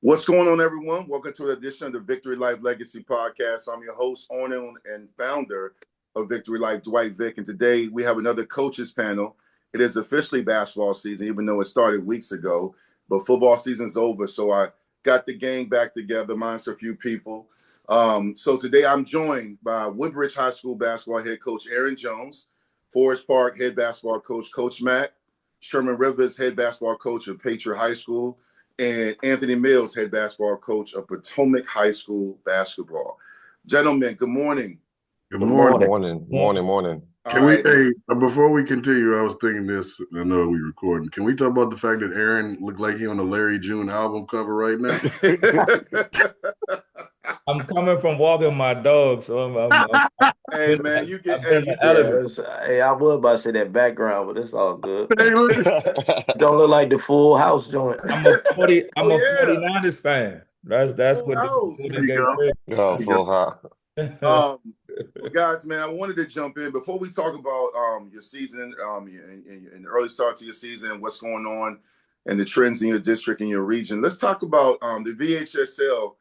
What's going on, everyone? Welcome to an edition of the VICKTORY LIFE Legacy Podcast. I'm your host, owner, and founder of VICKTORY LIFE, Dwight Vick. And today we have another coaches panel. It is officially basketball season, even though it started weeks ago. But football season's over, so I got the gang back together, minus a few people. So today I'm joined by Woodbridge High School basketball head coach Aaron Jones, Forest Park head basketball coach Coach Mack, Sherman Rivers head basketball coach of Patriot High School, and Anthony Mills, head basketball coach of Potomac High School basketball. Gentlemen, good morning. Good morning. Morning. Before we continue, I was thinking this, I know we're recording. Can we talk about the fact that Aaron looked like he on the Larry June album cover right now? I'm coming from walking my dog, so Hey, man, you get Hey, I was about to say that background, but it's all good. Don't look like the Full House joint. I'm a 49ers fan. That's Full what House. Full House. Guys, man, I wanted to jump in before we talk about your season, in the early start to your season, what's going on, and the trends in your district and your region. Let's talk about the VHSL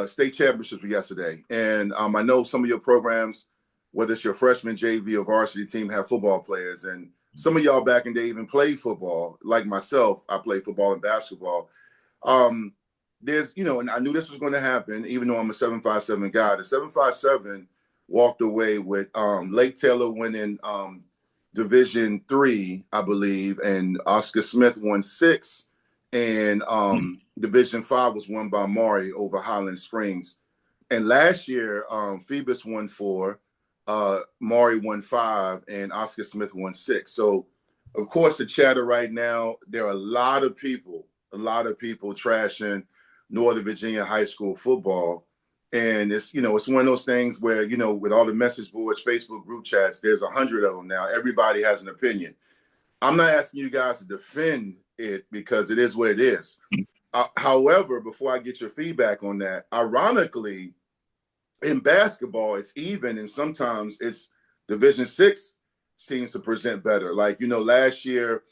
state championships yesterday. And I know some of your programs, whether it's your freshman, JV, or varsity team, have football players. And some of y'all back in the day even played football. Like myself, I played football and basketball. And I knew this was going to happen, even though I'm a 757 guy. The 757 walked away with Lake Taylor winning Division III, I believe, and Oscar Smith won 6. And Division 5 was won by Maury over Highland Springs. And last year, Phoebus won 4, Maury won 5, and Oscar Smith won 6. So, of course, the chatter right now, there are a lot of people trashing Northern Virginia high school football. And it's one of those things where, with all the message boards, Facebook group chats, there's 100 of them now. Everybody has an opinion. I'm not asking you guys to defend it because it is what it is. However, before I get your feedback on that, ironically, in basketball, it's even, and sometimes it's Division 6 seems to present better. Like, last year,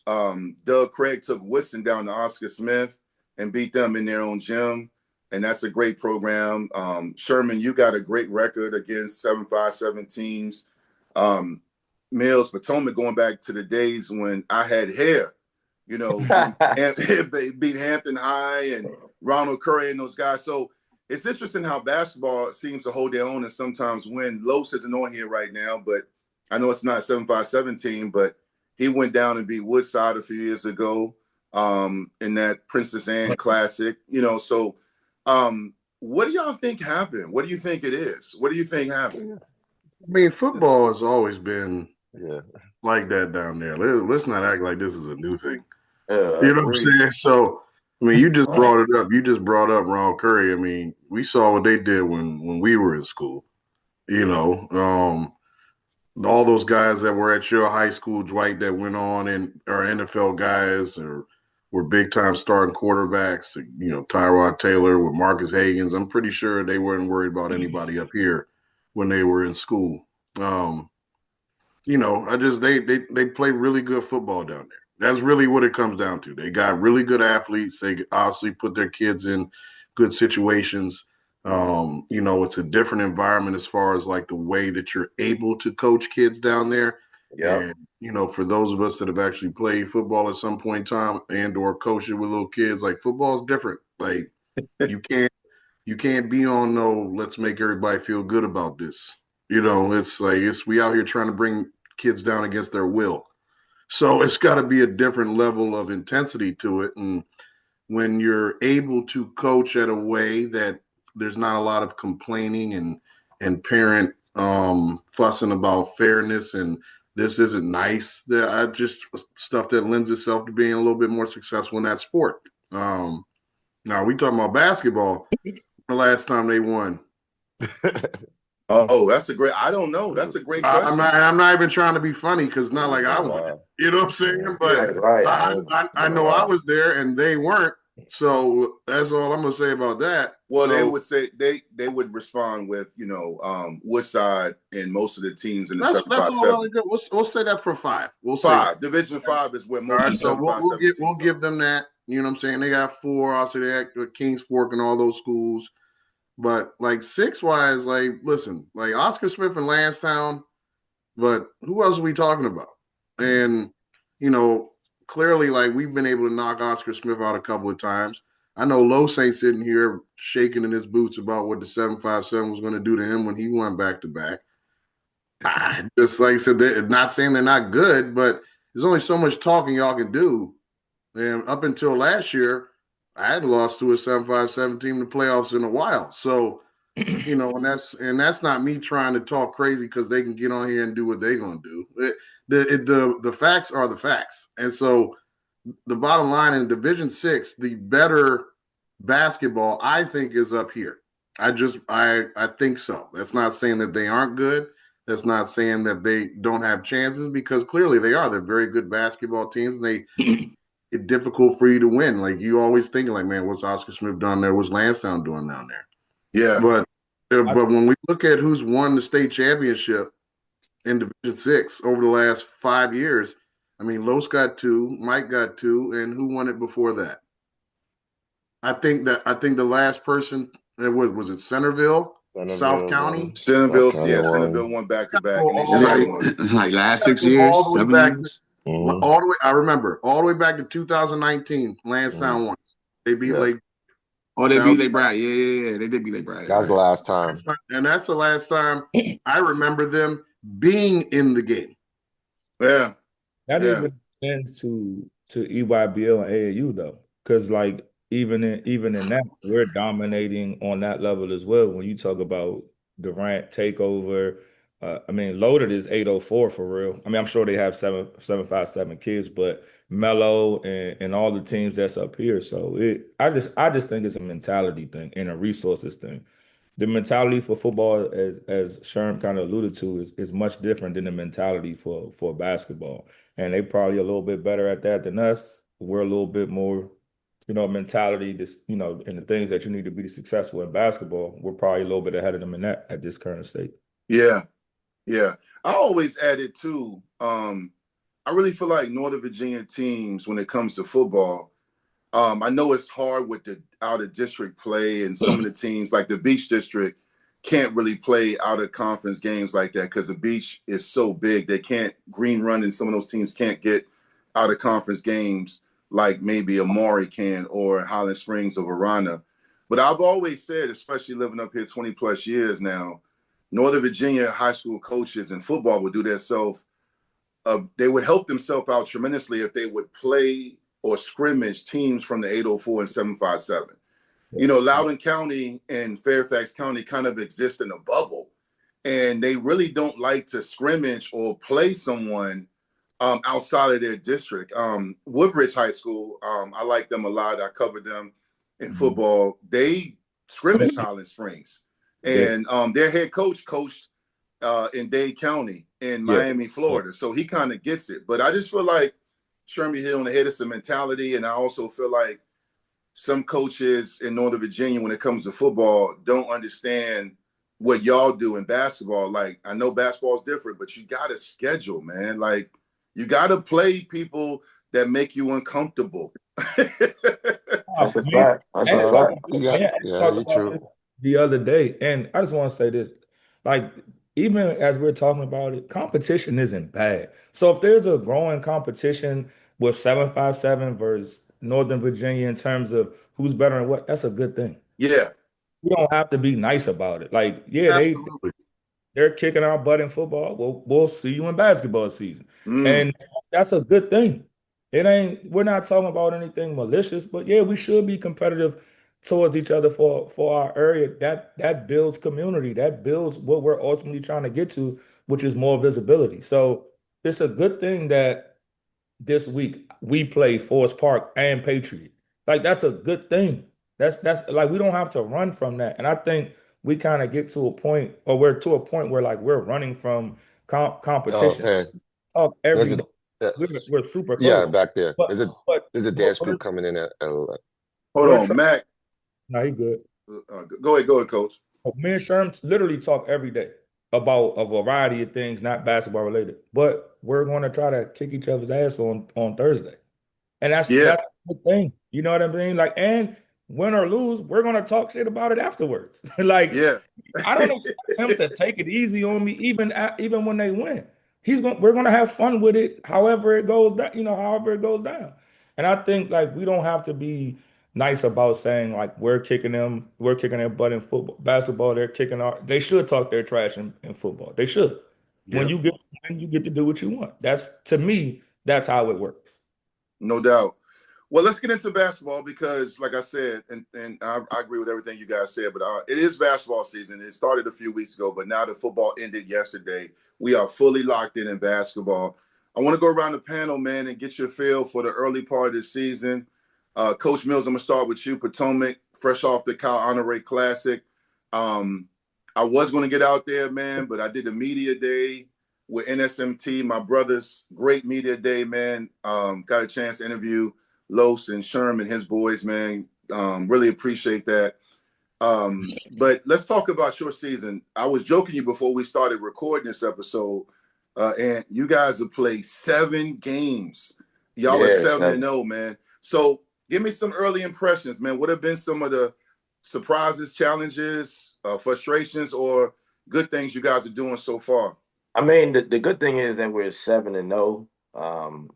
Doug Craig took Woodson down to Oscar Smith and beat them in their own gym, and that's a great program. Sherman, you got a great record against 757 teams. Mills, Potomac, going back to the days when I had hair, beat Hampton High and Ronald Curry and those guys. So it's interesting how basketball seems to hold their own and sometimes win. Los isn't on here right now, but I know it's not a 757 team, but he went down and beat Woodside a few years ago in that Princess Anne Classic. So what do y'all think happened? What do you think it is? What do you think happened? I mean, football has always been like that down there. Let's not act like this is a new thing. You know what I'm saying? So, I mean, you just brought it up. You just brought up Ronald Curry. I mean, we saw what they did when we were in school. All those guys that were at your high school, Dwight, that went on and are NFL guys or were big-time starting quarterbacks, Tyrod Taylor with Marcus Hagans. I'm pretty sure they weren't worried about anybody up here when they were in school. They play really good football down there. That's really what it comes down to. They got really good athletes. They obviously put their kids in good situations. It's a different environment as far as like the way that you're able to coach kids down there. Yeah. And, for those of us that have actually played football at some point in time and or coached it with little kids, like football is different. Like you can't be on let's make everybody feel good about this. It's like we out here trying to bring kids down against their will. So it's got to be a different level of intensity to it. And when you're able to coach at a way that there's not a lot of complaining and parent fussing about fairness and this isn't nice, just stuff that lends itself to being a little bit more successful in that sport. Now we talking about basketball. The last time they won. Oh, that's a great. I don't know. That's a great question. I'm not even trying to be funny because not like I won. You know what I'm saying? But I know I was there and they weren't. So that's all I'm gonna say about that. Well, they would say they would respond with Woodside and most of the teams in the 757. We'll say that for 5. We'll say 5. Division 5 is where most. All right, so we'll give them that. You know what I'm saying? They got 4. Also, they got Kings Fork and all those schools. But like 6-wise, like listen, like Oscar Smith and Lansdowne, but who else are we talking about? And clearly, like we've been able to knock Oscar Smith out a couple of times. I know Los ain't sitting here shaking in his boots about what the 757 was going to do to him when he went back to back. Just like I said, they're not saying they're not good, but there's only so much talking y'all can do. And up until last year, I hadn't lost to a 757 team in the playoffs in a while. So, and that's not me trying to talk crazy because they can get on here and do what they're going to do. The facts are the facts. And so the bottom line in Division 6, the better basketball, I think, is up here. I think so. That's not saying that they aren't good. That's not saying that they don't have chances, because clearly they are. They're very good basketball teams, and they it's difficult for you to win. Like you always thinking, like, man, what's Oscar Smith done there? What's Lansdowne doing down there? Yeah. But when we look at who's won the state championship in Division 6 over the last 5 years, I mean, Los got 2, Mike got 2, and who won it before that? I think the last person, what was it, Centerville, South County? Centerville won back to back. Like last 6 years, 7 years. All the way, I remember, all the way back to 2019, Lansdowne won. They beat Lake. Oh, they beat Lake Brad. Yeah. They did beat Lake Brad. That was the last time. And that's the last time I remember them being in the game. Yeah. That even extends to EYBL and AAU though, because like even in that, we're dominating on that level as well. When you talk about Durant takeover, I mean, Loaded is 804 for real. I mean, I'm sure they have 757 kids, but Mello and all the teams that's up here. So I just think it's a mentality thing and a resources thing. The mentality for football, as Sherm kind of alluded to, is much different than the mentality for basketball. And they probably a little bit better at that than us. We're a little bit more, mentality, and the things that you need to be successful in basketball, we're probably a little bit ahead of them in that at this current state. Yeah. Yeah. I always added too, I really feel like Northern Virginia teams, when it comes to football, I know it's hard with the out of district play, and some of the teams like the Beach District can't really play out of conference games like that because the Beach is so big. They can't green run, and some of those teams can't get out of conference games like maybe Amari can or Highland Springs or Verona. But I've always said, especially living up here 20 plus years now, Northern Virginia high school coaches in football would do themselves. They would help themselves out tremendously if they would play or scrimmage teams from the 804 and 757. Loudoun County and Fairfax County kind of exist in a bubble, and they really don't like to scrimmage or play someone outside of their district. Woodbridge High School, I like them a lot. I covered them in football. They scrimmage Highland Springs. And their head coach coached in Dade County in Miami, Florida. So he kind of gets it. But I just feel like Sherman hit on the head. It's a mentality. And I also feel like some coaches in Northern Virginia, when it comes to football, don't understand what y'all do in basketball. Like, I know basketball is different, but you got to schedule, man. Like, you got to play people that make you uncomfortable. That's a fact. That's a fact. Yeah, you're true. The other day, and I just want to say this, like, even as we're talking about it, competition isn't bad. So if there's a growing competition with 757 versus Northern Virginia in terms of who's better and what, that's a good thing. Yeah. We don't have to be nice about it. Like, they're kicking our butt in football. We'll see you in basketball season. And that's a good thing. We're not talking about anything malicious, but we should be competitive towards each other for our area. That builds community. That builds what we're ultimately trying to get to, which is more visibility. So it's a good thing that this week we play Forest Park and Patriot. Like, that's a good thing. That's like, we don't have to run from that. And I think we kind of get to a point, or we're to a point where like we're running from competition. Oh, hey. Talk every day. We're super close. Yeah, back there. There's a dance group coming in at 11. Hold on, Mac. No, he good. Go ahead, Coach. Me and Sherm literally talk every day about a variety of things, not basketball related. But we're going to try to kick each other's ass on Thursday. And that's good thing. You know what I mean? Like, and win or lose, we're gonna talk shit about it afterwards. Like, Yeah. I don't expect him to take it easy on me, even when they win. We're gonna have fun with it, however it goes down. However it goes down. And I think like we don't have to be nice about saying like we're kicking their butt in football, basketball. They should talk their trash in football. They should. When Yep. you get to do what you want. That's to me, that's how it works. No doubt. Well, let's get into basketball because, like I said, and I agree with everything you guys said, but it is basketball season. It started a few weeks ago, but now the football ended yesterday. We are fully locked in basketball. I want to go around the panel, man, and get your feel for the early part of the season. Coach Mills, I'm going to start with you. Potomac, fresh off the Cal Honore Classic. I was going to get out there, man, but I did a media day with NSMT, my brother's great media day, man. Got a chance to interview Los and Sherm and his boys, man. Really appreciate that. But let's talk about your season. I was joking you before we started recording this episode, and you guys have played 7 games. Y'all are 7-0, man. So give me some early impressions, man. What have been some of the surprises, challenges, frustrations, or good things you guys are doing so far? I mean, the good thing is that we're 7-0.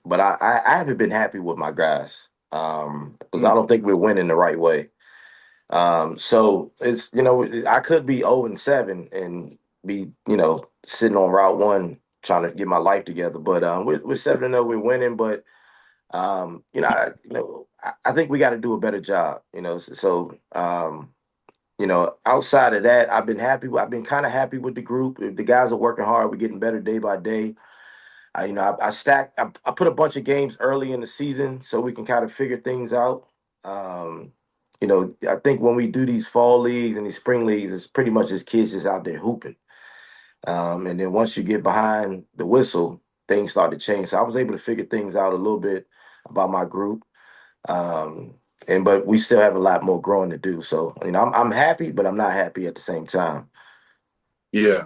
But I haven't been happy with my guys. Because I don't think we're winning the right way. So it's, I could be 0-7 and be, sitting on route 1 trying to get my life together. But we're 7-0, we're winning, but I think we got to do a better job, So outside of that, I've been kind of happy with the group. The guys are working hard. We're getting better day by day. I put a bunch of games early in the season so we can kind of figure things out. I think when we do these fall leagues and these spring leagues, it's pretty much just kids just out there hooping. And then once you get behind the whistle, things start to change. So I was able to figure things out a little bit about my group. But we still have a lot more growing to do. So, I'm happy, but I'm not happy at the same time. Yeah.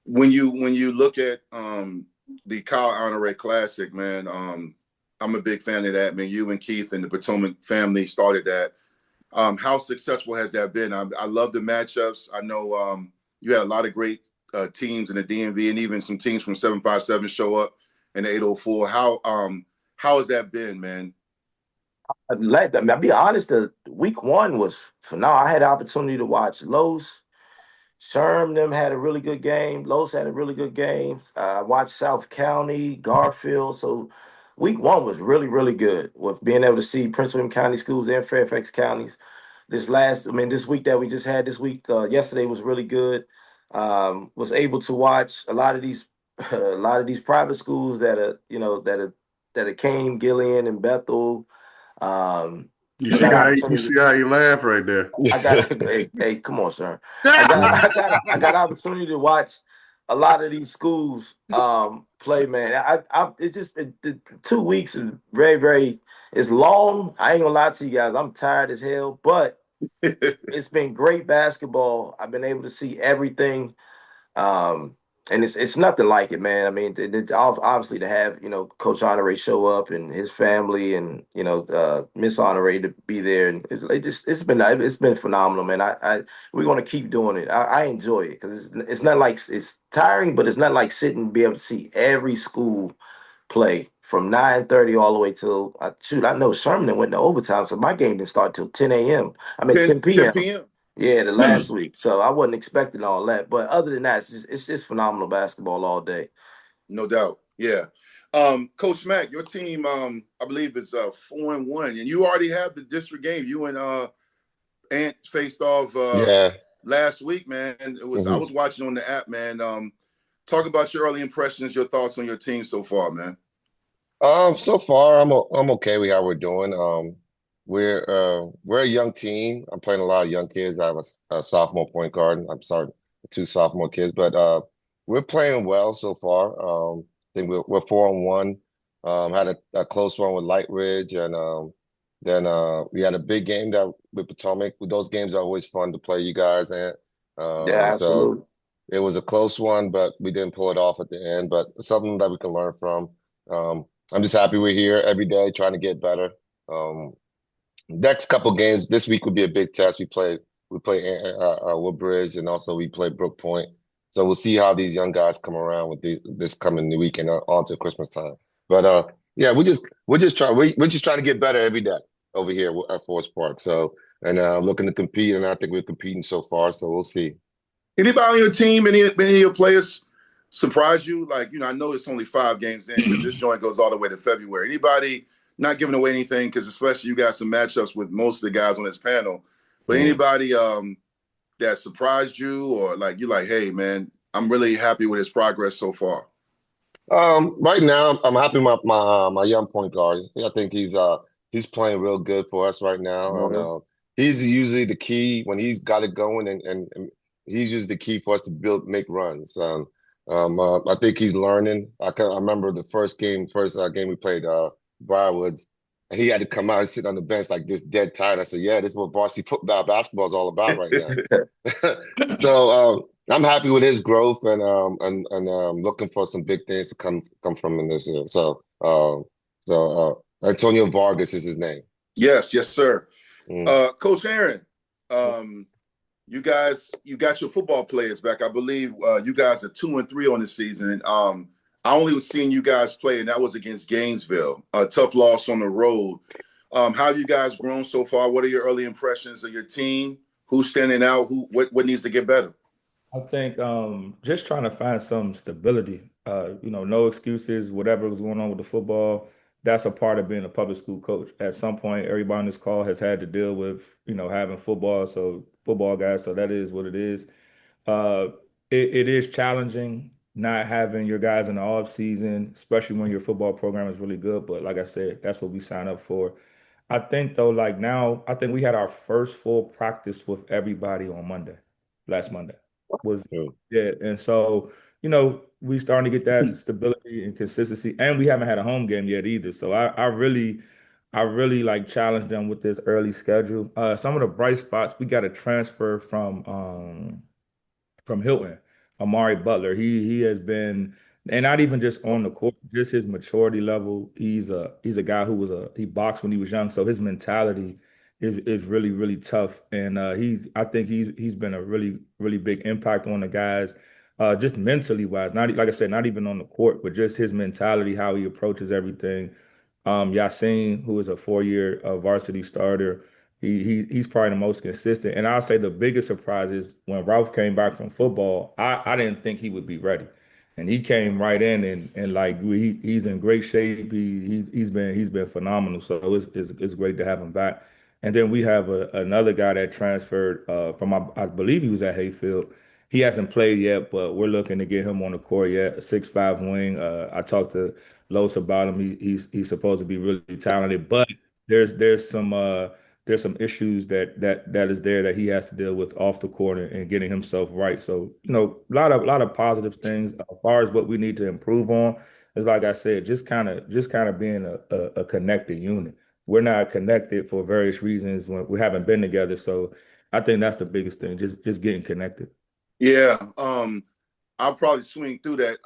When you look at the Kyle Honore Classic, man, I'm a big fan of that. Man, you and Keith and the Potomac family started that. How successful has that been? I love the matchups. I know you had a lot of great teams in the DMV, and even some teams from 757 show up in the 804. How has that been, man? I'll be honest, the week 1 was phenomenal. I had the opportunity to watch Los. Sherm them had a really good game. Los had a really good game. I watched South County, Garfield. So week 1 was really, really good with being able to see Prince William County schools and Fairfax counties. This week that we just had this week, yesterday was really good. Was able to watch a lot of these private schools that came, Gillian and Bethel. You see how you laugh right there. Hey, come on, sir. I got opportunity to watch a lot of these schools play, man. It's just the 2 weeks is very, very. It's long. I ain't gonna lie to you guys. I'm tired as hell, but it's been great basketball. I've been able to see everything. And it's nothing like it, man. I mean, it's obviously to have, Coach Honore show up and his family and, Miss Honore to be there. And it's been phenomenal, man. We're going to keep doing it. I enjoy it because it's not like it's tiring, but it's not like sitting and be able to see every school play from 9:30 all the way till I know Sherman went to overtime. So my game didn't start till 10 a.m. 10 p.m. 10 p.m. Yeah, the last week. So I wasn't expecting all that. But other than that, it's just phenomenal basketball all day. No doubt. Yeah. Coach Mack, your team, I believe is 4-1, and you already have the district game. You and Ant faced off last week, man. I was watching on the app, man. Talk about your early impressions, your thoughts on your team so far, man. So far I'm okay with how we're doing. We're a young team. I'm playing a lot of young kids. I have a sophomore point guard. I'm sorry, 2 sophomore kids, but we're playing well so far. I think we're 4-1. Had a close one with Light Ridge, and then we had a big game with Potomac. Those games are always fun to play, you guys, and yeah, absolutely. So it was a close one, but we didn't pull it off at the end. But something that we can learn from. I'm just happy we're here every day trying to get better. Next couple games this week will be a big test. We play Woodbridge, and also we play Brook Point. So we'll see how these young guys come around with this coming new weekend on to Christmas time. But yeah, we're just trying to get better every day over here at Forest Park. So and looking to compete, and I think we're competing so far. So we'll see. Anybody on your team, any of your players surprise you? Like, I know it's only 5 games in because this joint goes all the way to February. Anybody, not giving away anything, because especially you got some matchups with most of the guys on this panel, but anybody that surprised you, or like you're like, hey man, I'm really happy with his progress so far? Right now, I'm happy with my young point guard. I think he's playing real good for us right now, and he's usually the key when he's got it going, and he's usually the key for us to make runs. I think he's learning. I remember the first game we played Briarwoods, and he had to come out and sit on the bench like this, dead tired. I said, "Yeah, this is what varsity basketball is all about right now." So I'm happy with his growth, and looking for some big things to come from in this year. So Antonio Vargas is his name. Yes, sir. Coach Aaron, you got your football players back. I believe you guys are 2-3 on the season. I only was seeing you guys play, and that was against Gainesville. A tough loss on the road. How have you guys grown so far? What are your early impressions of your team? Who's standing out? What needs to get better? I think just trying to find some stability. No excuses. Whatever was going on with the football, that's a part of being a public school coach. At some point, everybody on this call has had to deal with having football. So football guys. So that is what it is. Uh, it is challenging not having your guys in the off season, especially when your football program is really good. But like I said, that's what we sign up for. I think though, like now, I think we had our first full practice with everybody on Monday, last Monday. Was Yeah, and so we starting to get that stability and consistency, and we haven't had a home game yet either. So I really like challenge them with this early schedule. Some of the bright spots, we got a transfer from Hilton, Amari Butler. He has been, and not even just on the court, just his maturity level. He's a guy who he boxed when he was young, so his mentality is really really tough, and I think he's been a really really big impact on the guys, just mentally wise. Not like I said, not even on the court, but just his mentality, how he approaches everything. Yassine, who is a 4-year varsity starter, he's probably the most consistent. And I'll say the biggest surprise is when Ralph came back from football, I didn't think he would be ready. And he came right in, and like he's in great shape. He's been phenomenal. So it's great to have him back. And then we have another guy that transferred I believe he was at Hayfield. He hasn't played yet, but we're looking to get him on the court yet. A 6'5" wing. I talked to Los about him. He's supposed to be really talented, but there's some issues that is there that he has to deal with off the court, and getting himself right. So, a lot of positive things. As far as what we need to improve on is, like I said, just kind of being a connected unit. We're not connected for various reasons when we haven't been together. So I think that's the biggest thing, just getting connected. Yeah. I'll probably swing through that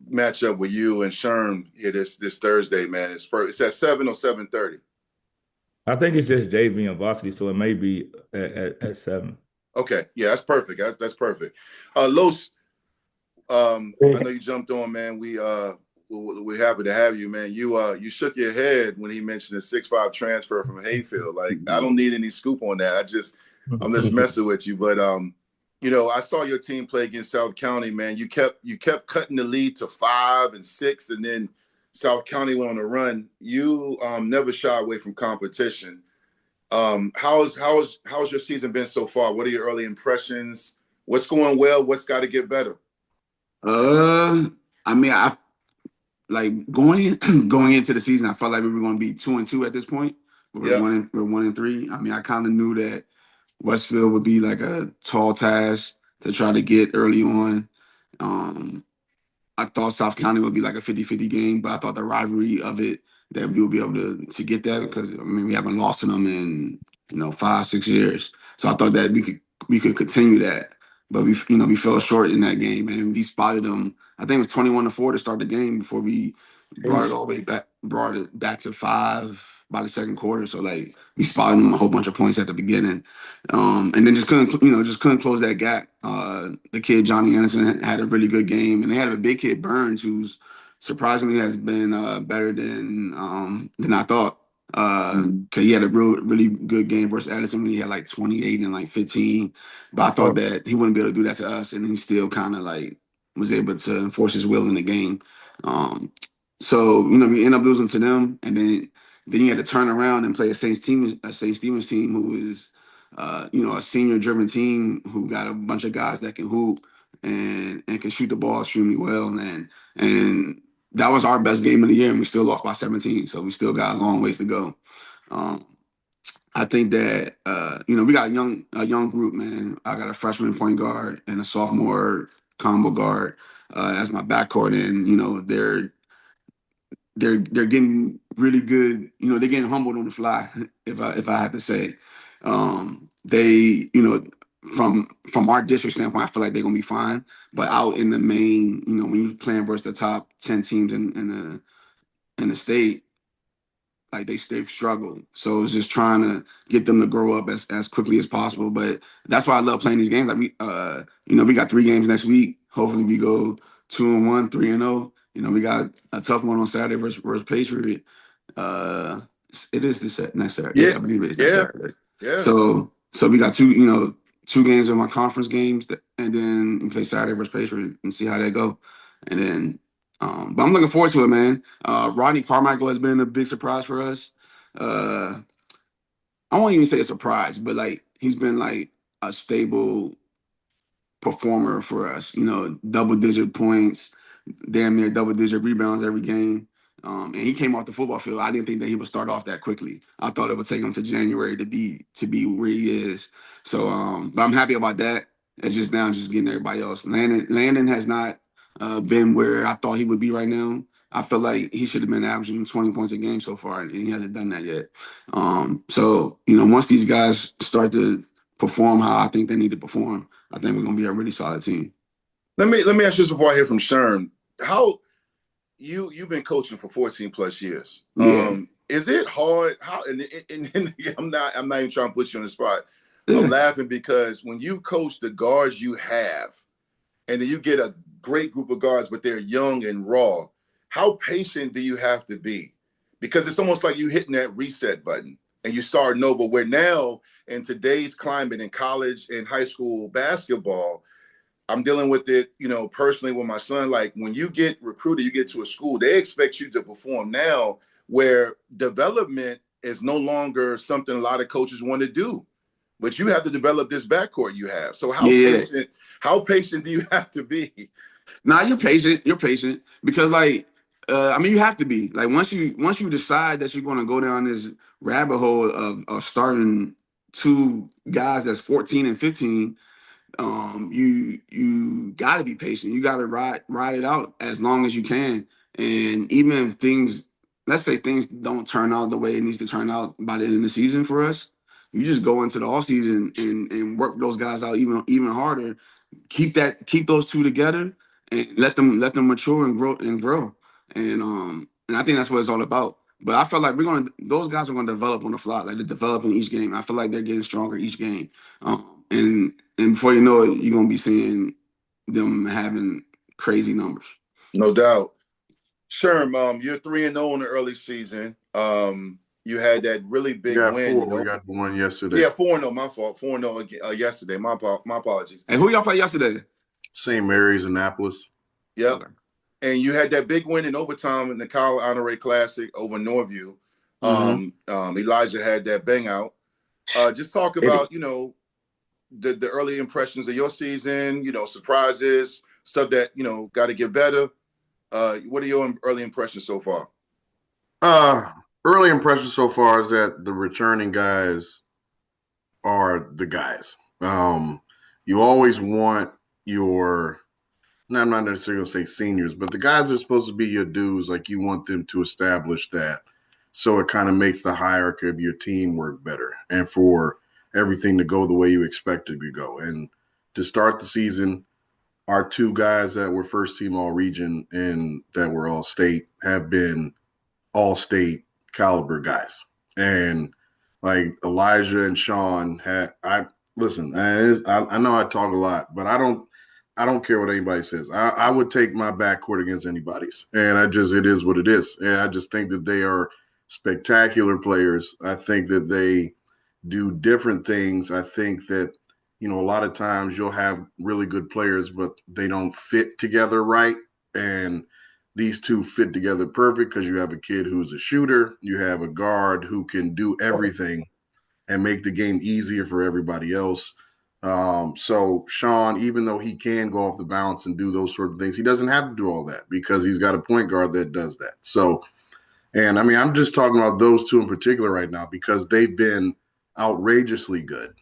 matchup with you and Sherm here this Thursday, man. It's at 7 or 7:30. I think it's just JV and varsity, so it may be at 7. Okay, yeah, that's perfect. That's perfect. Los, I know you jumped on, man. We're happy to have you, man. You shook your head when he mentioned a 6'5" transfer from Hayfield. Like, I don't need any scoop on that. I'm just messing with you. But I saw your team play against South County, man. You kept cutting the lead to 5 and 6, and then South County went on a run. You never shy away from competition. How's your season been so far? What are your early impressions? What's going well? What's got to get better? I like going into the season, I felt like we were going to be 2-2 at this point. We're 1-3. I mean, I kind of knew that Westfield would be like a tall task to try to get early on. I thought South County would be like a 50-50 game, but I thought the rivalry of it, that we would be able to get that, because we haven't lost to them in 5-6 years. So I thought that we could continue that, but we fell short in that game, and we spotted them. I think it was 21-4 to start the game before we brought it all the way back. brought it back to 5 by the second quarter. So like we spotted them a whole bunch of points at the beginning, and then just couldn't close that gap. The kid Johnny Anderson had a really good game, and they had a big kid Burns who's surprisingly has been better than I thought. Cause he had a really good game versus Edison when he had like 28 and like 15. But I thought that he wouldn't be able to do that to us, and he still kind of like was able to enforce his will in the game. So we end up losing to them, and then you had to turn around and play a St. Stephen's team who is a senior driven team who got a bunch of guys that can hoop and can shoot the ball extremely well, and that was our best game of the year, and we still lost by 17. So we still got a long ways to go. I think that we got a young group, man. I got a freshman point guard and a sophomore combo guard as my backcourt, and they're getting really good. They're getting humbled on the fly, if I have to say. They from our district standpoint, I feel like they're gonna be fine. But out in the main, when you're playing versus the top 10 teams in the state, like they've struggled. So it's just trying to get them to grow up as quickly as possible. But that's why I love playing these games. Like we got 3 games next week. Hopefully we go 2-1, 3-0. We got a tough one on Saturday versus Patriot. It is this next Saturday. Yeah, I believe it's next Saturday. Yeah. So we got 2 games in my conference games, and then we play Saturday versus Patriot and see how they go. And then, but I'm looking forward to it, man. Rodney Carmichael has been a big surprise for us. I won't even say a surprise, but like he's been like a stable performer for us. Double-digit points, damn near double-digit rebounds every game. And he came off the football field. I didn't think that he would start off that quickly. I thought it would take him to January to be where he is. So, but I'm happy about that. It's just now just getting everybody else. Landon has not been where I thought he would be right now. I feel like he should have been averaging 20 points a game so far, and he hasn't done that yet. So once these guys start to perform how I think they need to perform, I think we're gonna be a really solid team. Let me ask you this before I hear from Sherm. How you've been coaching for 14 plus years. Yeah. Is it hard? How and I'm not even trying to put you on the spot. Yeah. I'm laughing because when you coach the guards you have, and then you get a great group of guards, but they're young and raw, how patient do you have to be? Because it's almost like you hitting that reset button and you starting over, where now in today's climate in college and high school basketball, I'm dealing with it, personally with my son. Like when you get recruited, you get to a school, they expect you to perform now, where development is no longer something a lot of coaches want to do, but you have to develop this backcourt you have. So how patient do you have to be? Nah, you're patient because you have to be. Like once you decide that you're going to go down this rabbit hole of starting 2 guys that's 14 and 15, you got to be patient. You got to ride it out as long as you can. And even if let's say things don't turn out the way it needs to turn out by the end of the season for us, you just go into the off season and work those guys out even harder. Keep those 2 together and let them mature and grow. And I think that's what it's all about. But I feel like those guys are gonna develop on the fly. Like they're developing each game. I feel like they're getting stronger each game. And before you know it, you're gonna be seeing them having crazy numbers. No doubt. Sherm, you're 3-0 in the early season. You had that really big win. We got the one yesterday. Yeah, 4-0. My fault. 4-0 yesterday. My apologies. And who y'all play yesterday? St. Mary's, Annapolis. Yep. Okay. And you had that big win in overtime in the Kyle Honore Classic over Norview. Elijah had that bang out. Just talk about, the early impressions of your season, surprises, stuff that, got to get better. What are your early impressions so far? Early impressions so far is that the returning guys are the guys. You always want I'm not necessarily going to say seniors, but the guys that are supposed to be your dudes, like you want them to establish that. So it kind of makes the hierarchy of your team work better and for everything to go the way you expect it to go. And to start the season, our 2 guys that were first team all region and that were all state have been all-state caliber guys. And like Elijah and Sean I know I talk a lot, but I don't care what anybody says. I would take my backcourt against anybody's. And it is what it is. And I just think that they are spectacular players. I think that they do different things. I think that, a lot of times you'll have really good players, but they don't fit together right. And these two fit together perfect because you have a kid who's a shooter. You have a guard who can do everything and make the game easier for everybody else. So Sean, even though he can go off the bounce and do those sort of things, he doesn't have to do all that because he's got a point guard that does that. So, and I mean, I'm just talking about those two in particular right now because they've been outrageously good.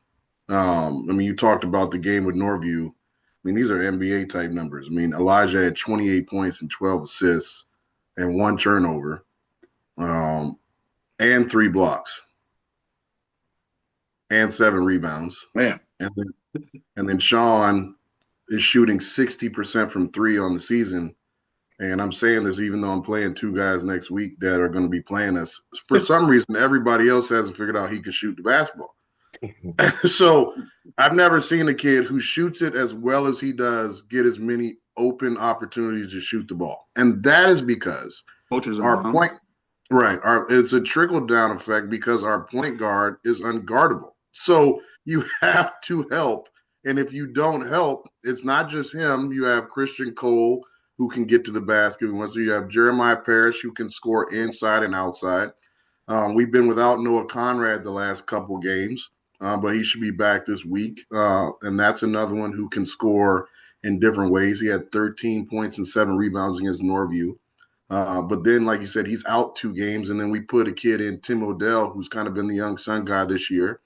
You talked about the game with Norview. I mean, these are NBA type numbers. I mean, Elijah had 28 points and 12 assists and 1 turnover, and 3 blocks and 7 rebounds. Man. And then Sean is shooting 60% from 3 on the season. And I'm saying this even though I'm playing 2 guys next week that are going to be playing us. For some reason, everybody else hasn't figured out he can shoot the basketball. So I've never seen a kid who shoots it as well as he does get as many open opportunities to shoot the ball. And that is because it's a trickle-down effect because our point guard is unguardable. So you have to help. And if you don't help, it's not just him. You have Christian Cole, who can get to the basket. So you have Jeremiah Parrish, who can score inside and outside. We've been without Noah Conrad the last couple games, but he should be back this week. And that's another one who can score in different ways. He had 13 points and 7 rebounds against Norview. But then, like you said, he's out 2 games. And then we put a kid in, Tim Odell, who's kind of been the young sun guy this year.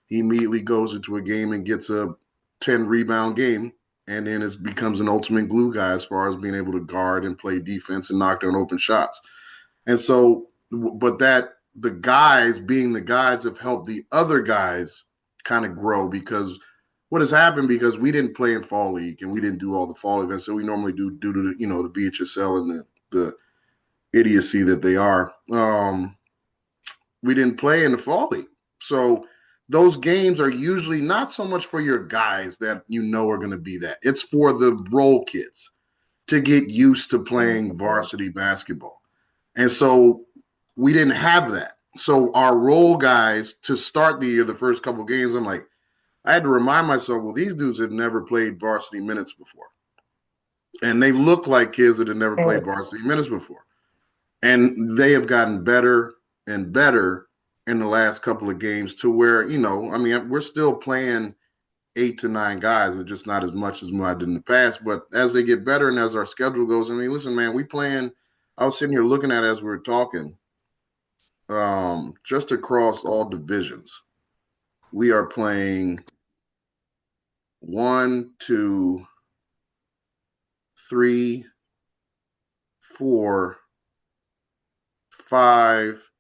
He immediately goes into a game and gets a 10-rebound game. And then it becomes an ultimate glue guy as far as being able to guard and play defense and knock down open shots. And so, but that the guys being the guys have helped the other guys kind of grow because what has happened because we didn't play in fall league and we didn't do all the fall events that we normally do due to the VHSL and the idiocy that they are. We didn't play in the fall league. So those games are usually not so much for your guys that are going to be that. It's for the role kids to get used to playing varsity basketball. And so we didn't have that. So our role guys to start the year, the first couple of games, I had to remind myself, well, these dudes have never played varsity minutes before. And they look like kids that have never played varsity minutes before. And they have gotten better and better in the last couple of games to where, we're still playing 8 to 9 guys. It's just not as much as I did in the past. But as they get better and as our schedule goes, listen, man, I was sitting here looking at it as we were talking, just across all divisions. We are playing 1, 2, 3, 4, 5,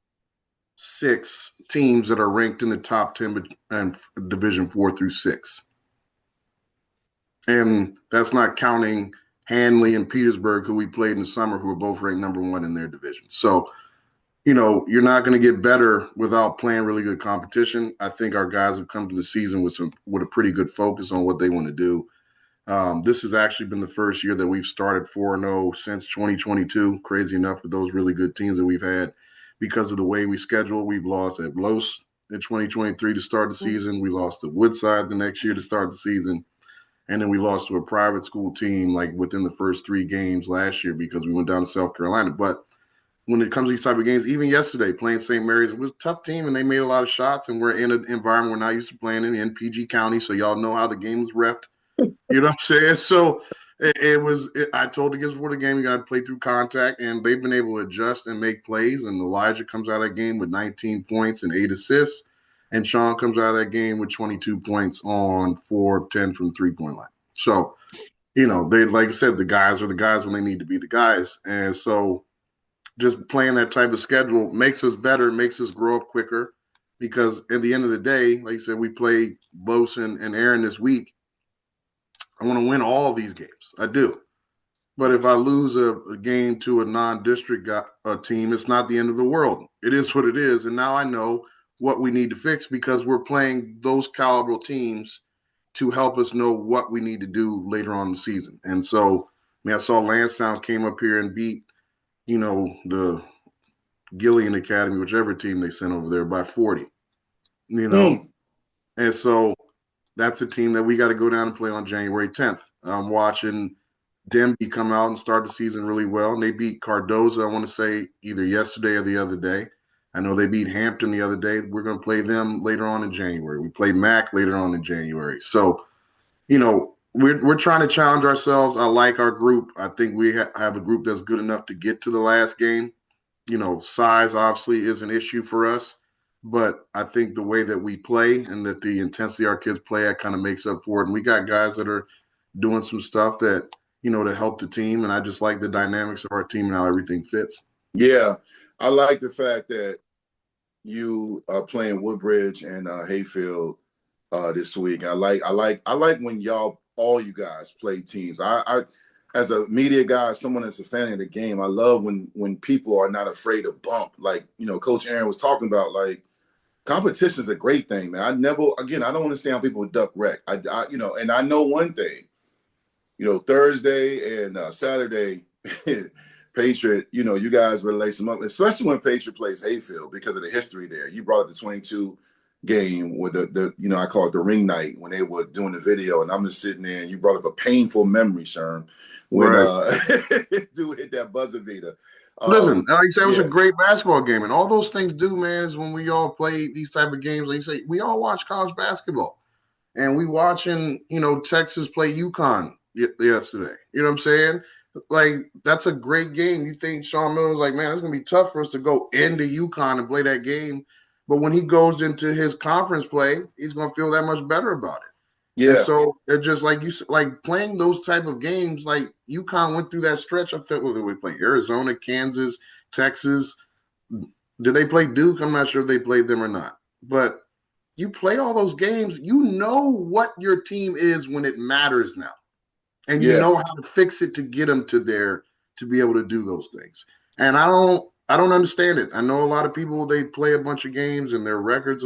6 teams that are ranked in the top 10 and Division 4 through 6. And that's not counting Hanley and Petersburg, who we played in the summer, who were both ranked number 1 in their division. So, you're not going to get better without playing really good competition. I think our guys have come to the season with a pretty good focus on what they want to do. This has actually been the first year that we've started 4-0 since 2022. Crazy enough with those really good teams that we've had. Because of the way we schedule, we've lost at Los in 2023 to start the season. We lost to Woodside the next year to start the season. And then we lost to a private school team like within the first 3 games last year because we went down to South Carolina. But when it comes to these type of games, even yesterday playing St. Mary's, it was a tough team and they made a lot of shots. And we're in an environment we're not used to playing in PG County. So y'all know how the game was reffed. You know what I'm saying? So I told the kids before the game, you got to play through contact, and they've been able to adjust and make plays. And Elijah comes out of that game with 19 points and 8 assists. And Sean comes out of that game with 22 points on 4 of 10 from the 3-point line. So, they, like I said, the guys are the guys when they need to be the guys. And so just playing that type of schedule makes us better, makes us grow up quicker. Because at the end of the day, like I said, we play Los and Aaron this week. I want to win all of these games. I do. But if I lose a game to a non-district team, it's not the end of the world. It is what it is. And now I know what we need to fix because we're playing those caliber teams to help us know what we need to do later on in the season. And so, I saw Lansdowne came up here and beat, the Gillian Academy, whichever team they sent over there, by 40, And so that's a team that we got to go down and play on January 10th. I'm watching Denby come out and start the season really well. And they beat Cardozo, I want to say, either yesterday or the other day. I know they beat Hampton the other day. We're going to play them later on in January. We play Mac later on in January. So, we're trying to challenge ourselves. I like our group. I think we have a group that's good enough to get to the last game. Size obviously is an issue for us. But I think the way that we play and that the intensity our kids play at kind of makes up for it. And we got guys that are doing some stuff that, to help the team. And I just like the dynamics of our team and how everything fits. Yeah. I like the fact that you are playing Woodbridge and Hayfield this week. I like when all you guys play teams. I as a media guy, someone that's a fan of the game, I love when people are not afraid to bump. Like, Coach Aaron was talking about, like, competition is a great thing, man. I don't understand how people duck rec. And I know one thing, Thursday and Saturday, Patriot, you guys would lace them up, especially when Patriot plays Hayfield because of the history there. You brought up the 22 game with the I call it the ring night when they were doing the video, and I'm just sitting there and you brought up a painful memory, Sherm, when dude hit that buzzer beater. Listen, like you said, it was a great basketball game, and all those things do, man, is when we all play these type of games. Like you say, we all watch college basketball, and we watching, Texas play UConn yesterday. You know what I'm saying? Like, that's a great game. You think Sean Miller was like, man, it's gonna be tough for us to go into UConn and play that game, but when he goes into his conference play, he's gonna feel that much better about it. Yeah. And so it's just like playing those type of games. Like UConn went through that stretch. I thought, we play Arizona, Kansas, Texas. Did they play Duke? I'm not sure if they played them or not. But you play all those games, you know what your team is when it matters now, and you know how to fix it to get them to there to be able to do those things. And I don't understand it. I know a lot of people, they play a bunch of games and their records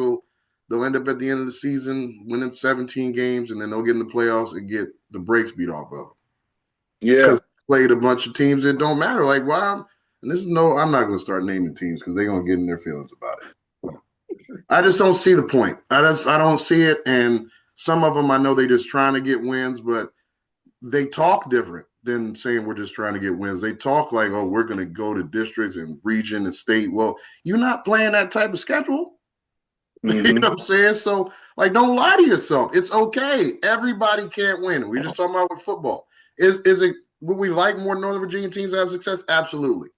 they'll end up at the end of the season winning 17 games, and then they'll get in the playoffs and get the brakes beat off of them. Yeah. Because they played a bunch of teams that don't matter. Like, why? And I'm not going to start naming teams because they're going to get in their feelings about it. I just don't see the point. I don't see it. And some of them, I know they're just trying to get wins, but they talk different than saying we're just trying to get wins. They talk like, oh, we're going to go to districts and region and state. Well, you're not playing that type of schedule. Mm-hmm. You know what I'm saying? So, like, don't lie to yourself. It's okay. Everybody can't win. We're just talking about with football. Is it, would we like more Northern Virginia teams to have success? Absolutely.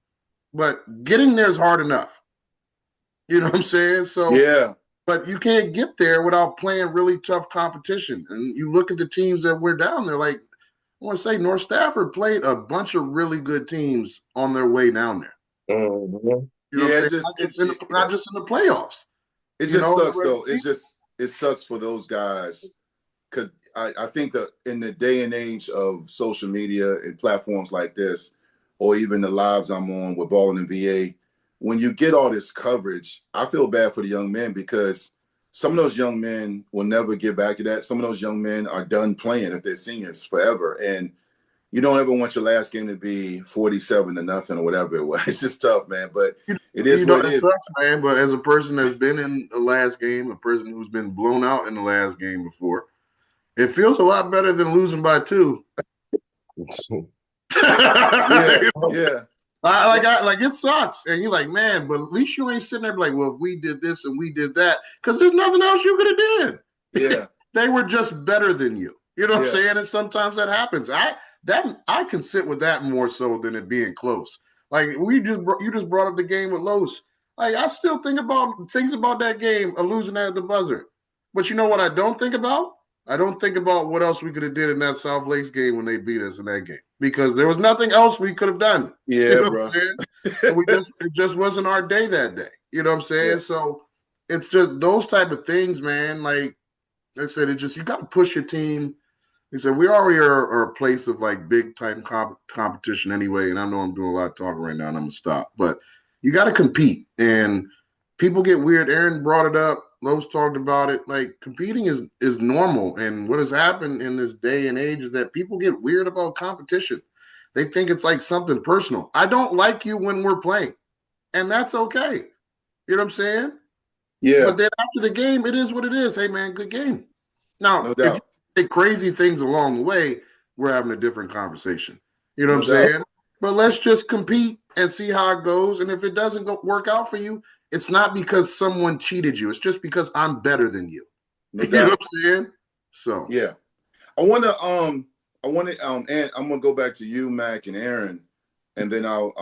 But getting there is hard enough. You know what I'm saying? So, yeah. But you can't get there without playing really tough competition. And you look at the teams that we're down there, like, I want to say North Stafford played a bunch of really good teams on their way down there. Mm-hmm. You know what I'm saying? Not just in the playoffs. It just sucks, though. It sucks for those guys because I think that in the day and age of social media and platforms like this, or even the lives I'm on with Ball and VA, when you get all this coverage, I feel bad for the young men because some of those young men will never get back to that. Some of those young men are done playing if they're seniors forever. And you don't ever want your last game to be 47-0 or whatever it was. It's just tough, man. But it is what it is. Sucks, man. But as a person that's been in the last game, a person who's been blown out in the last game before, it feels a lot better than losing by 2. Yeah. Like it sucks. And you're like, man, but at least you ain't sitting there like, well, if we did this and we did that, because there's nothing else you could have did. Yeah. They were just better than you. You know what I'm saying? And sometimes that happens. I can sit with that more so than it being close. Like you just brought up the game with Los. Like I still think about things about that game of losing at the buzzer. But you know what I don't think about? I don't think about what else we could have did in that South Lakes game when they beat us in that game because there was nothing else we could have done. Yeah, you know bro. It just wasn't our day that day. You know what I'm saying? Yeah. So it's just those type of things, man. Like I said, you got to push your team. He said, we already are a place of like big time competition anyway. And I know I'm doing a lot of talking right now and I'm going to stop. But you got to compete. And people get weird. Aaron brought it up. Lowe's talked about it. Like competing is normal. And what has happened in this day and age is that people get weird about competition. They think it's like something personal. I don't like you when we're playing. And that's okay. You know what I'm saying? Yeah. But then after the game, it is what it is. Hey, man, good game. Now, No if doubt. you say crazy things along the way, we're having a different conversation. You know No what I'm doubt. saying? But let's just compete and see how it goes. And if it doesn't work out for you, it's not because someone cheated you. It's just because I'm better than you. No You know doubt. what I'm saying? So Yeah. I want to and I'm gonna go back to you, Mac and Aaron, and then I'll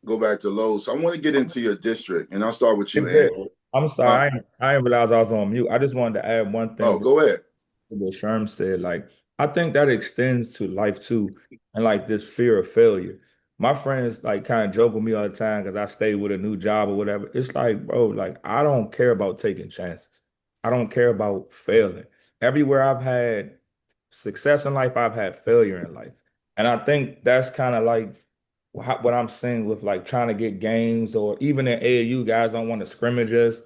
go back to Lowe's. So I want to get into your district, and I'll start with you, Aaron. I'm sorry, I didn't realize I was on mute. I just wanted to add one Oh, thing go ahead. to what Sherm said. Like, I think that extends to life too, and like this fear of failure. My friends like kind of joke with me all the time because I stay with a new job or whatever. It's like, bro, like I don't care about taking chances. I don't care about failing. Everywhere I've had success in life, I've had failure in life. And I think that's kind of like what I'm saying with like trying to get games or even in AAU, guys don't want to scrimmage us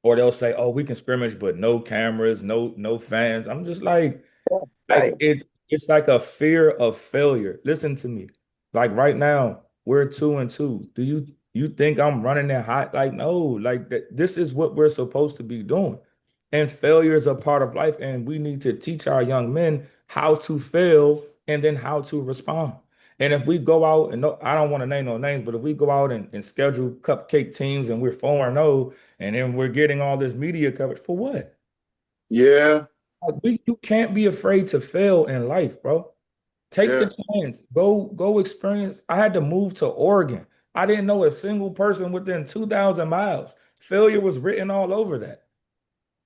or they'll say, "Oh, we can scrimmage, but no cameras, no fans." I'm just like Right. it's like a fear of failure. Listen to me. Like right now, we're 2-2. Do you think I'm running that hot? Like no, like this is what we're supposed to be doing. And failure is a part of life, and we need to teach our young men how to fail and then how to respond. And if we go out and no, I don't want to name no names, but if we go out and schedule cupcake teams and we're 4-0, and then we're getting all this media coverage for what? Yeah. Like, you can't be afraid to fail in life, bro. Take Yeah. the chance. Go experience. I had to move to Oregon. I didn't know a single person within 2,000 miles. Failure was written all over that.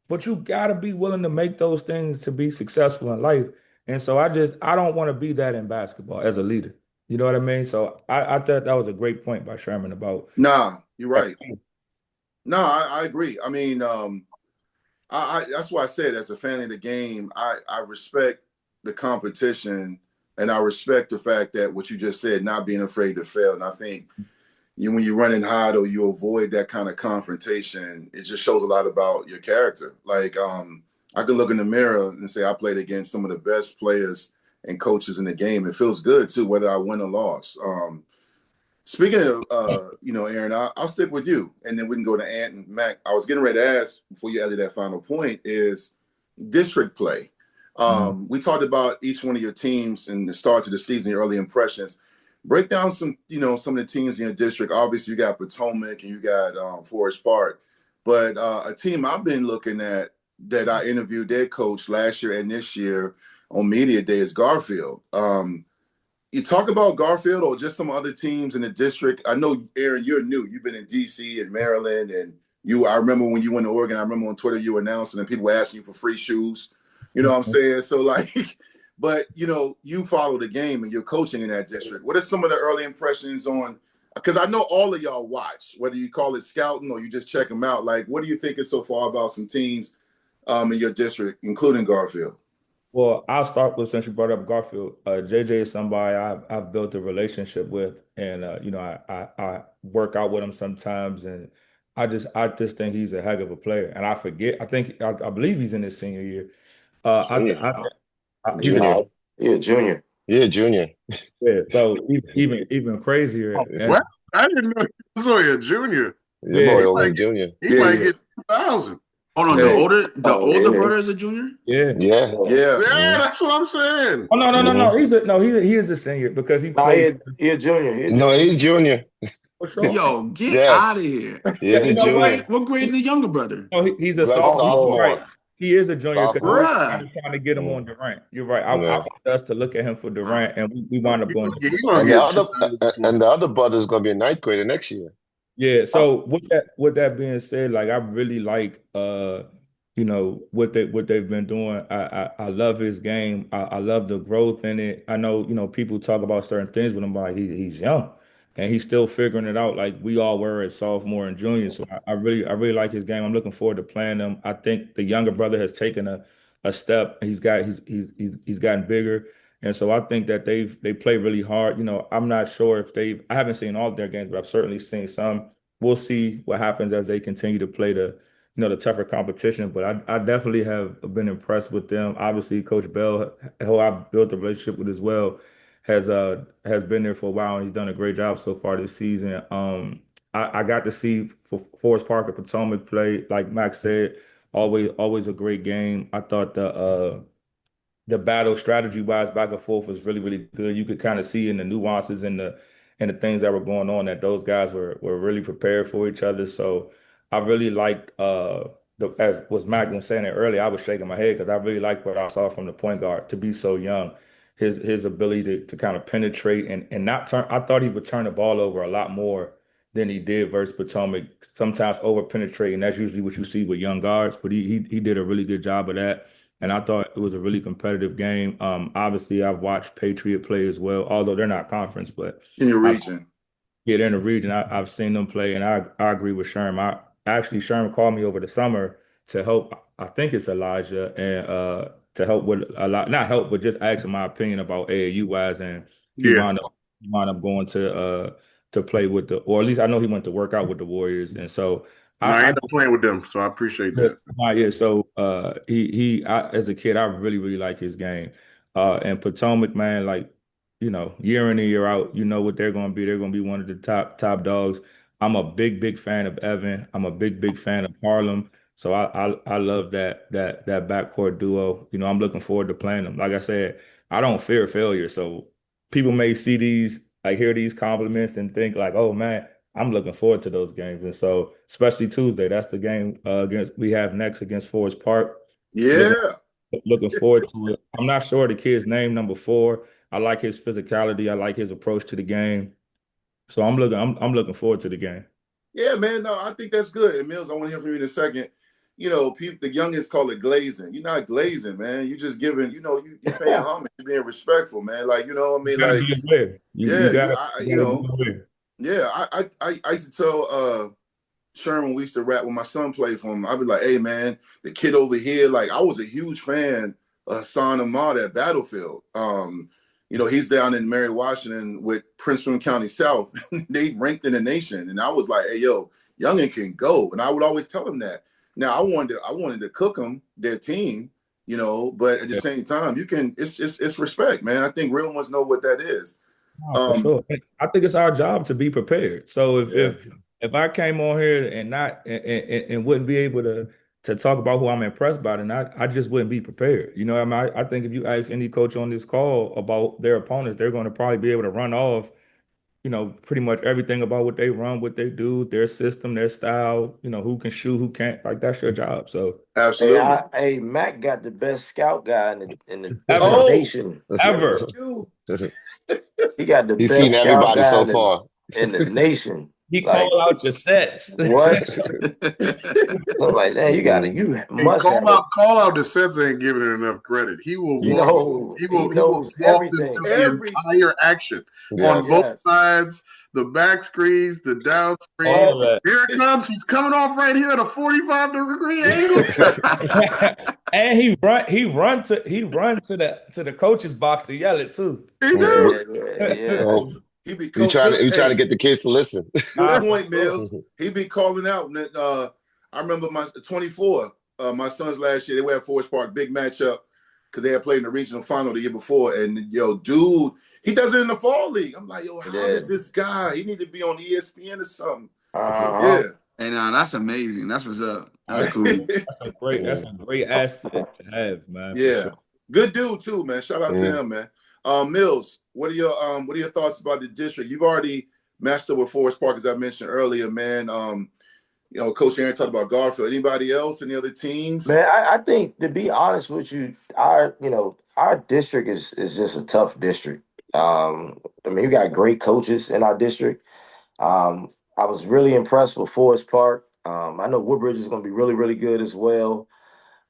But you gotta be willing to make those things to be successful in life. And so I don't want to be that in basketball as a leader. You know what I mean? So I thought that was a great point by Sherman about Nah, you're right. No, I agree. I mean, I that's why I said as a fan of the game, I respect the competition and I respect the fact that what you just said, not being afraid to fail. And I think when you're running hot or you avoid that kind of confrontation, it just shows a lot about your character. Like I can look in the mirror and say I played against some of the best players and coaches in the game. It feels good too, whether I win or loss. Speaking of, Aaron, I'll stick with you, and then we can go to Ant and Mac. I was getting ready to ask before you added that final point is district play. We talked about each one of your teams and the start of the season, your early impressions. Break down some of the teams in your district. Obviously, you got Potomac and you got Forest Park, but a team I've been looking at that I interviewed their coach last year and this year on media day is Garfield. You talk about Garfield or just some other teams in the district. I know, Aaron, you're new. You've been in D.C. and Maryland, and I remember when you went to Oregon, I remember on Twitter you announcing and people were asking you for free shoes. You know what I'm saying? So, like, but, you follow the game and you're coaching in that district. What are some of the early impressions on – because I know all of y'all watch, whether you call it scouting or you just check them out. Like, what do you think so far about some teams in your district, including Garfield? Well, I'll start with since you brought up Garfield. JJ is somebody I've built a relationship with, and I work out with him sometimes, and I just think he's a heck of a player. And I forget, I believe he's in his senior year. Junior. He's Junior. Yeah, junior. Yeah, junior. yeah, so even crazier. And what? I didn't know he was only a junior. Your yeah, boy only junior. He might get 2,000. Hold on, Hey. the older brother is a junior? yeah. Yeah. Yeah. Yeah, that's what I'm saying. Oh no, no, no, Mhm. no. He is a senior because he Nah, plays he a junior. He a No, junior. he's junior. for sure. Yo, get Yes. out of here. He's a You know junior. What grade is the younger brother? No, he's a Like sophomore. sophomore. Right. He is a junior because Sophomore. I'm Bruh. trying to get him on Durant. You're right. I Yeah. wanted us to look at him for Durant, and we wound up You going. gonna And the get other 2,000 and the points. other brother's gonna be a ninth grader next year. Yeah. So with that being said, like I really like what they've been doing. I love his game. I love the growth in it. I know people talk about certain things with him, but like he's young and he's still figuring it out. Like we all were as sophomore and junior. So I really like his game. I'm looking forward to playing him. I think the younger brother has taken a step. He's gotten bigger. And so I think that they play really hard. I'm not sure if I haven't seen all their games, but I've certainly seen some. We'll see what happens as they continue to play the tougher competition. But I definitely have been impressed with them. Obviously, Coach Bell, who I've built a relationship with as well, has been there for a while, and he's done a great job so far this season. I got to see Forest Park and Potomac play, like Max said, always a great game. I thought the battle strategy wise back and forth was really, really good. You could kind of see in the nuances and the things that were going on that those guys were really prepared for each other. So I really liked as was Mac was saying it earlier, I was shaking my head because I really liked what I saw from the point guard to be so young. His ability to kind of penetrate and not turn. I thought he would turn the ball over a lot more than he did versus Potomac, sometimes over penetrating. That's usually what you see with young guards, but he did a really good job of that. And I thought it was a really competitive game. Obviously, I've watched Patriot play as well, although they're not conference, but in your I've region. yeah, they're in the region. I've seen them play, and I agree with Sherm. Sherm called me over the summer to help. I think it's Elijah, and to help with a lot, not help, but just asking my opinion about AAU wise, and he Yeah. wound up going to play with or at least I know he went to work out with the Warriors, and so And I I end up playing with them, so I appreciate yeah, that. yeah. So as a kid, I really, really like his game. And Potomac, man, like, year in and year out, you know what they're gonna be. They're gonna be one of the top dogs. I'm a big, big fan of Evan. I'm a big, big fan of Harlem. So I love that backcourt duo. I'm looking forward to playing them. Like I said, I don't fear failure. So people may see hear these compliments and think like, oh man, I'm looking forward to those games. And so, especially Tuesday, that's the game against we have next against Forest Park. Looking Yeah. looking forward to it. I'm not sure the kid's name, number 4. I like his physicality. I like his approach to the game. So I'm looking forward to the game. Yeah, man. No, I think that's good. And Mills, I want to hear from you in a second. People, the youngest call it glazing. You're not glazing, man. You're just giving, you paying homage, you're being respectful, man. Like, what I You mean? gotta Like, be aware. You yeah, gotta, I, you gotta be aware. yeah. I used to tell Sherman, we used to rap when my son played for him. I'd be like, hey man, the kid over here, like I was a huge fan of Hassan Ahmad at Battlefield. He's down in Mary Washington with Prince William County South. They ranked in the nation. And I was like, hey yo, youngin can go. And I would always tell him that. Now I wanted to cook them, their team, but at the Yeah. same time, it's respect, man. I think real ones know what that is. For sure. I think it's our job to be prepared. So if Yeah. if I came on here and not and wouldn't be able to talk about who I'm impressed by, then I just wouldn't be prepared. I mean, I think if you ask any coach on this call about their opponents, they're going to probably be able to run off, pretty much everything about what they run, what they do, their system, their style, who can shoot, who can't. Like that's your job. So Absolutely. Hey, Mac got the best scout guy in the Ever. nation. ever. He got the He's best seen scout everybody guy so far. in the nation. He Like called out your sets. what? I'm like, man, you Hey, must have it. call out the sets ain't giving it enough credit. He will He walk. He He will knows walk them everything. through the entire action on Yes. both Yes. sides, the back screens, the down screen. All of that. Here it comes. He's coming off right here at a 45-degree angle. And he run to the coach's box to yell it too. He do. Yeah. Oh, He be you trying to hey, get the kids to listen. good point, Mills. He be calling out. I remember my 24, my son's last year. They were at Forest Park, big matchup because they had played in the regional final the year before. And dude, he does it in the fall league. I'm like, yo, how does this guy? He need to be on ESPN or something. Uh-huh. Yeah. And that's amazing. That's what's up. That's cool. That's a great asset to have, man. Yeah. Sure. Good dude too, man. Shout out to him, man. Mills, what are your thoughts about the district? You've already matched up with Forest Park, as I mentioned earlier, man. Coach Aaron talked about Garfield. Anybody else? Any other teams? Man, I think to be honest with you, our district is just a tough district. I mean, we got great coaches in our district. I was really impressed with Forest Park. I know Woodbridge is going to be really, really good as well.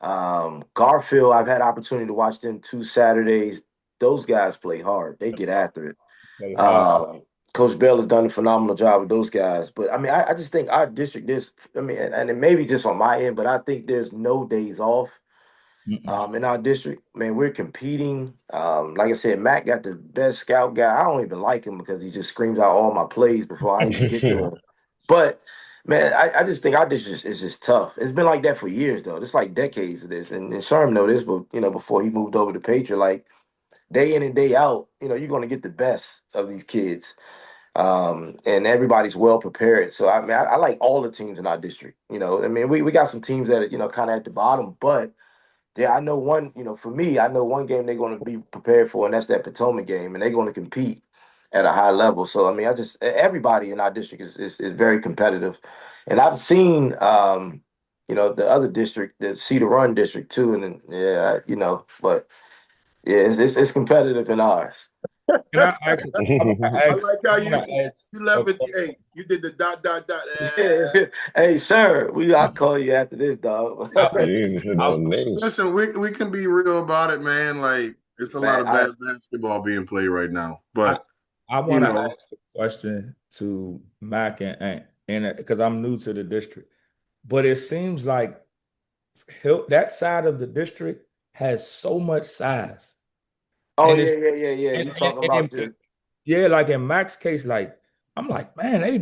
Garfield, I've had opportunity to watch them 2 Saturdays. Those guys play hard. They get after it. Coach Bell has done a phenomenal job with those guys. But, I mean, I just think our district and it may be just on my end, but I think there's no days off. In our district. Man, we're competing. Like I said, Matt got the best scout guy. I don't even like him because he just screams out all my plays before I even get to him. But man, I just think our district is just tough. It's been like that for years though. It's like decades of this. And Sherm know this, but before he moved over to Patriot, like day in and day out, you're gonna get the best of these kids. And everybody's well prepared. So I mean, I like all the teams in our district. I mean, we got some teams that are, kind of at the bottom, but yeah, I know one, for me, I know one game they're going to be prepared for, and that's that Potomac game, and they're going to compete at a high level. So, I mean, everybody in our district is very competitive. And I've seen, the other district, the Cedar Run district too. And then, yeah, but yeah, it's competitive in ours. Can I ask, I like how you left it. okay. Hey, you did the dot. Yeah. Hey, sir, I'll call you after this, dog. Listen, we can be real about it, man. Like, it's a lot of bad basketball being played right now. But I want to ask a question to Mac and because I'm new to the district, but it seems like that side of the district has so much size. Oh, and yeah. You talking about you? Yeah, like in Mac's case, like I'm like, man, they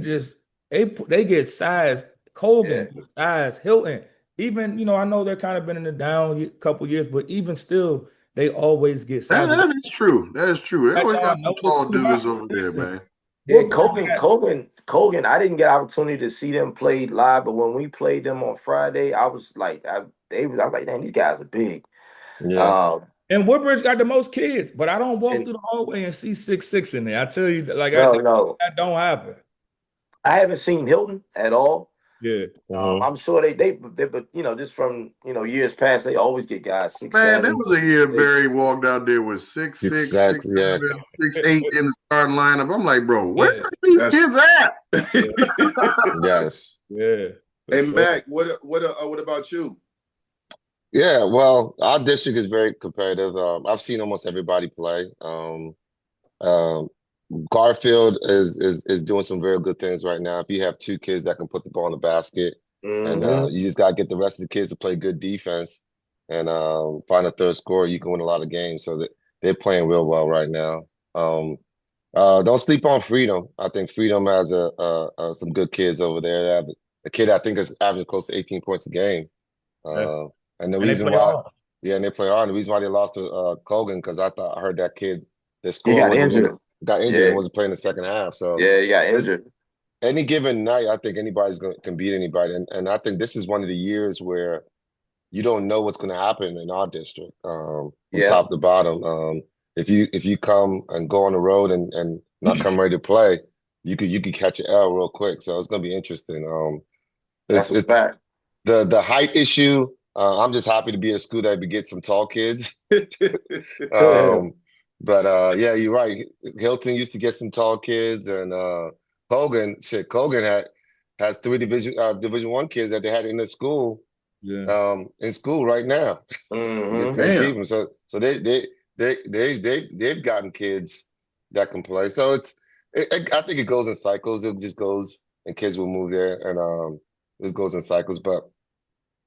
get size. Colgan, size, Hilton. Even I know they're kind of been in the down couple years, but even still, they always get size. That is true. That is true. They always got some tall dudes over there, man. Yeah, Colgan. I didn't get opportunity to see them play live, but when we played them on Friday, I was like, I was like, man, these guys are big. Yeah. And Woodbridge got the most kids, but I don't walk through the hallway and see 6'6" in there. I tell you, like, no, that don't happen. I haven't seen Hilton at all. Yeah, I'm sure they but just from years past, they always get guys 6'7". Man, there was a year Barry walked out there with 6'6", 6'7", 6'8" in the starting lineup. I'm like, bro, where are these kids at? Yes. Yeah. Hey, Mac, what about you? Yeah, well, our district is very competitive. I've seen almost everybody play. Garfield is doing some very good things right now. If you have two kids that can put the ball in the basket, and you just gotta get the rest of the kids to play good defense and find a third scorer, you can win a lot of games. So they're playing real well right now. Don't sleep on Freedom. I think Freedom has some good kids over there. They have a kid I think is averaging close to 18 points a game. And the reason why, and they play hard. And the reason why they lost to Colgan because I heard that kid that scored got injured and wasn't playing the second half. So he got injured. Any given night, I think anybody's can beat anybody, and I think this is one of the years where you don't know what's going to happen in our district from top to bottom. If you come and go on the road and not come ready to play, you could catch an L real quick. So it's going to be interesting. That's a fact. The height issue. I'm just happy to be at a school that get some tall kids. But yeah, you're right. Hilton used to get some tall kids, and Colgan has 3 Division I kids that they had in the school. In school right now. Just can't keep them. So they've gotten kids that can play. So I think it goes in cycles. It just goes and kids will move there, and it goes in cycles. But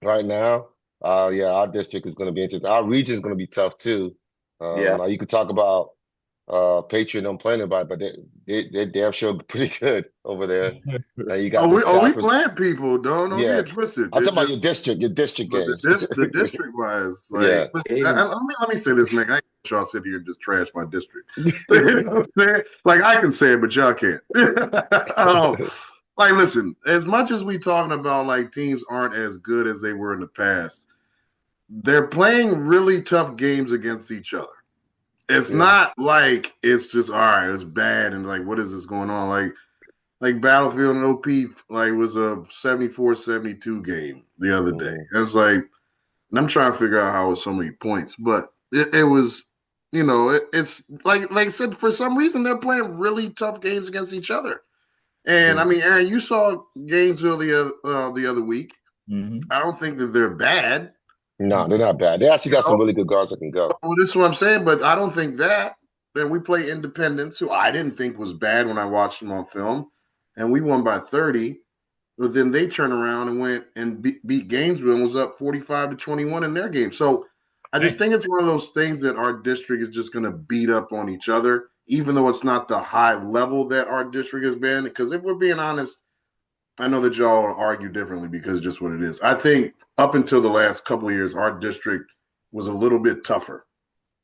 right now, our district is going to be interesting. Our region is going to be tough too. Now you could talk about Patriot don't play anybody, but they damn sure pretty good over there. You got we playing people, don't get twisted. I'm talking about your district games. The district wise, like, let me say this, man. I ain't y'all sit here and just trash my district. You know what I'm saying? Like, I can say it, but y'all can't. Like, listen, as much as we talking about like teams aren't as good as they were in the past, they're playing really tough games against each other. It's not like it's just all right, it's bad, and like, what is this going on? Like Battlefield and OP was a 74-72 game the other day. It was like, and I'm trying to figure out how it was so many points, but it was, it's like I said, for some reason they're playing really tough games against each other. And I mean, Aaron, you saw Gainesville the other week. I don't think that they're bad. No, they're not bad. They actually got some really good guards that can go. Well, this is what I'm saying, but I don't think that. Then we play Independence, who I didn't think was bad when I watched them on film, and we won by 30. But then they turned around and went and beat Gainesville and was up 45-21 in their game. So I just think it's one of those things that our district is just going to beat up on each other, even though it's not the high level that our district has been. Because if we're being honest, I know that y'all argue differently because it's just what it is. I think up until the last couple of years, our district was a little bit tougher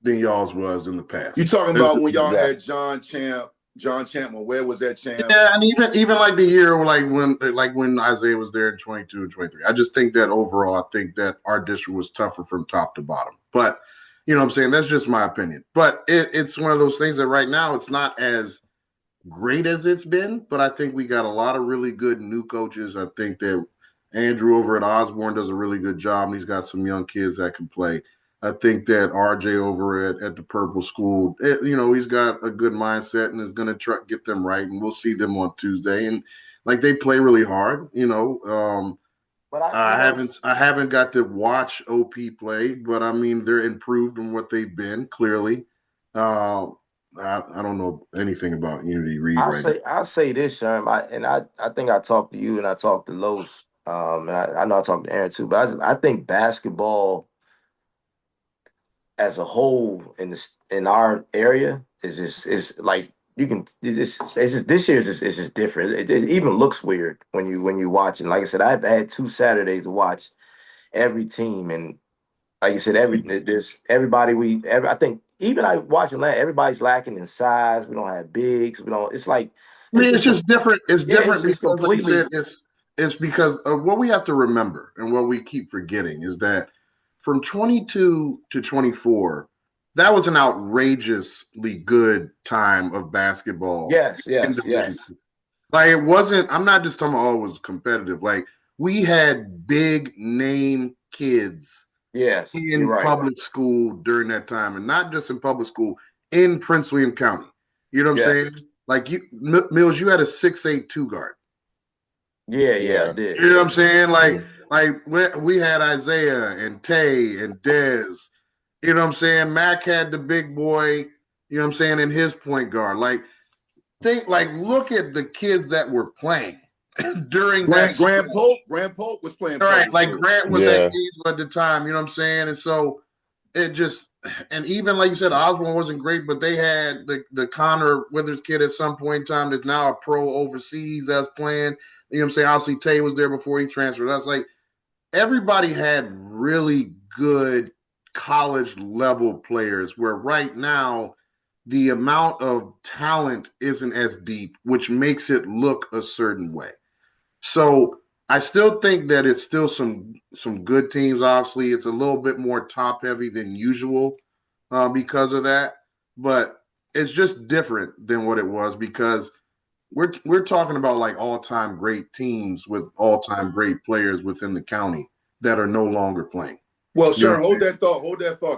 than y'all's was in the past. You talking about when y'all had John Champ? Well, where was that Champ? Yeah, and even like the year like when Isaiah was there in 22 and 23. I just think that overall, I think that our district was tougher from top to bottom. But you know what I'm saying? That's just my opinion. But it's one of those things that right now it's not as great as it's been, but I think we got a lot of really good new coaches. I think that Andrew over at Osborne does a really good job, and he's got some young kids that can play. I think that RJ over at the Purple School, he's got a good mindset and is going to try get them right, and we'll see them on Tuesday. And like they play really hard, But I haven't got to watch OP play, but I mean they're improved on what they've been clearly. I don't know anything about Unity Reed I'll say this, Sherm. I think I talked to you and I talked to Los, and I know I talked to Aaron too. But I think basketball as a whole in our area is like it's just this year is just different. It even looks weird when you watch it. Like I said, I've had 2 Saturdays to watch every team, and like you said, everybody I think even I watching that everybody's lacking in size. We don't have bigs. We don't. It's like it's just different. It's different it's because, completely. like you said, it's because of what we have to remember and what we keep forgetting is that from 22 to 24, that was an outrageously good time of basketball. Yes. Like it wasn't. I'm not just talking about it was competitive. Like we had big name kids. Yes, in public school during that time, and not just in public school, in Prince William County. You know what I'm saying? Like Mills, you had a 6'8" 2 guard. Yeah, I did. You know what I'm saying? Like we had Isaiah and Tay and Dez. You know what I'm saying? Mac had the big boy. You know what I'm saying? In his point guard. Look at the kids that were playing. During Grant Pope was playing. All right, like Grant was at Diesel at the time, you know what I'm saying? And so it just, and even like you said, Osborne wasn't great, but they had the Connor Withers kid at some point in time that's now a pro overseas that's playing. You know what I'm saying? Obviously, Tay was there before he transferred. That's like everybody had really good college level players where right now the amount of talent isn't as deep, which makes it look a certain way. So I still think that it's still some good teams. Obviously, it's a little bit more top heavy than usual because of that, but it's just different than what it was because we're talking about like all-time great teams with all-time great players within the county that are no longer playing. Well, Sharon, hold that thought,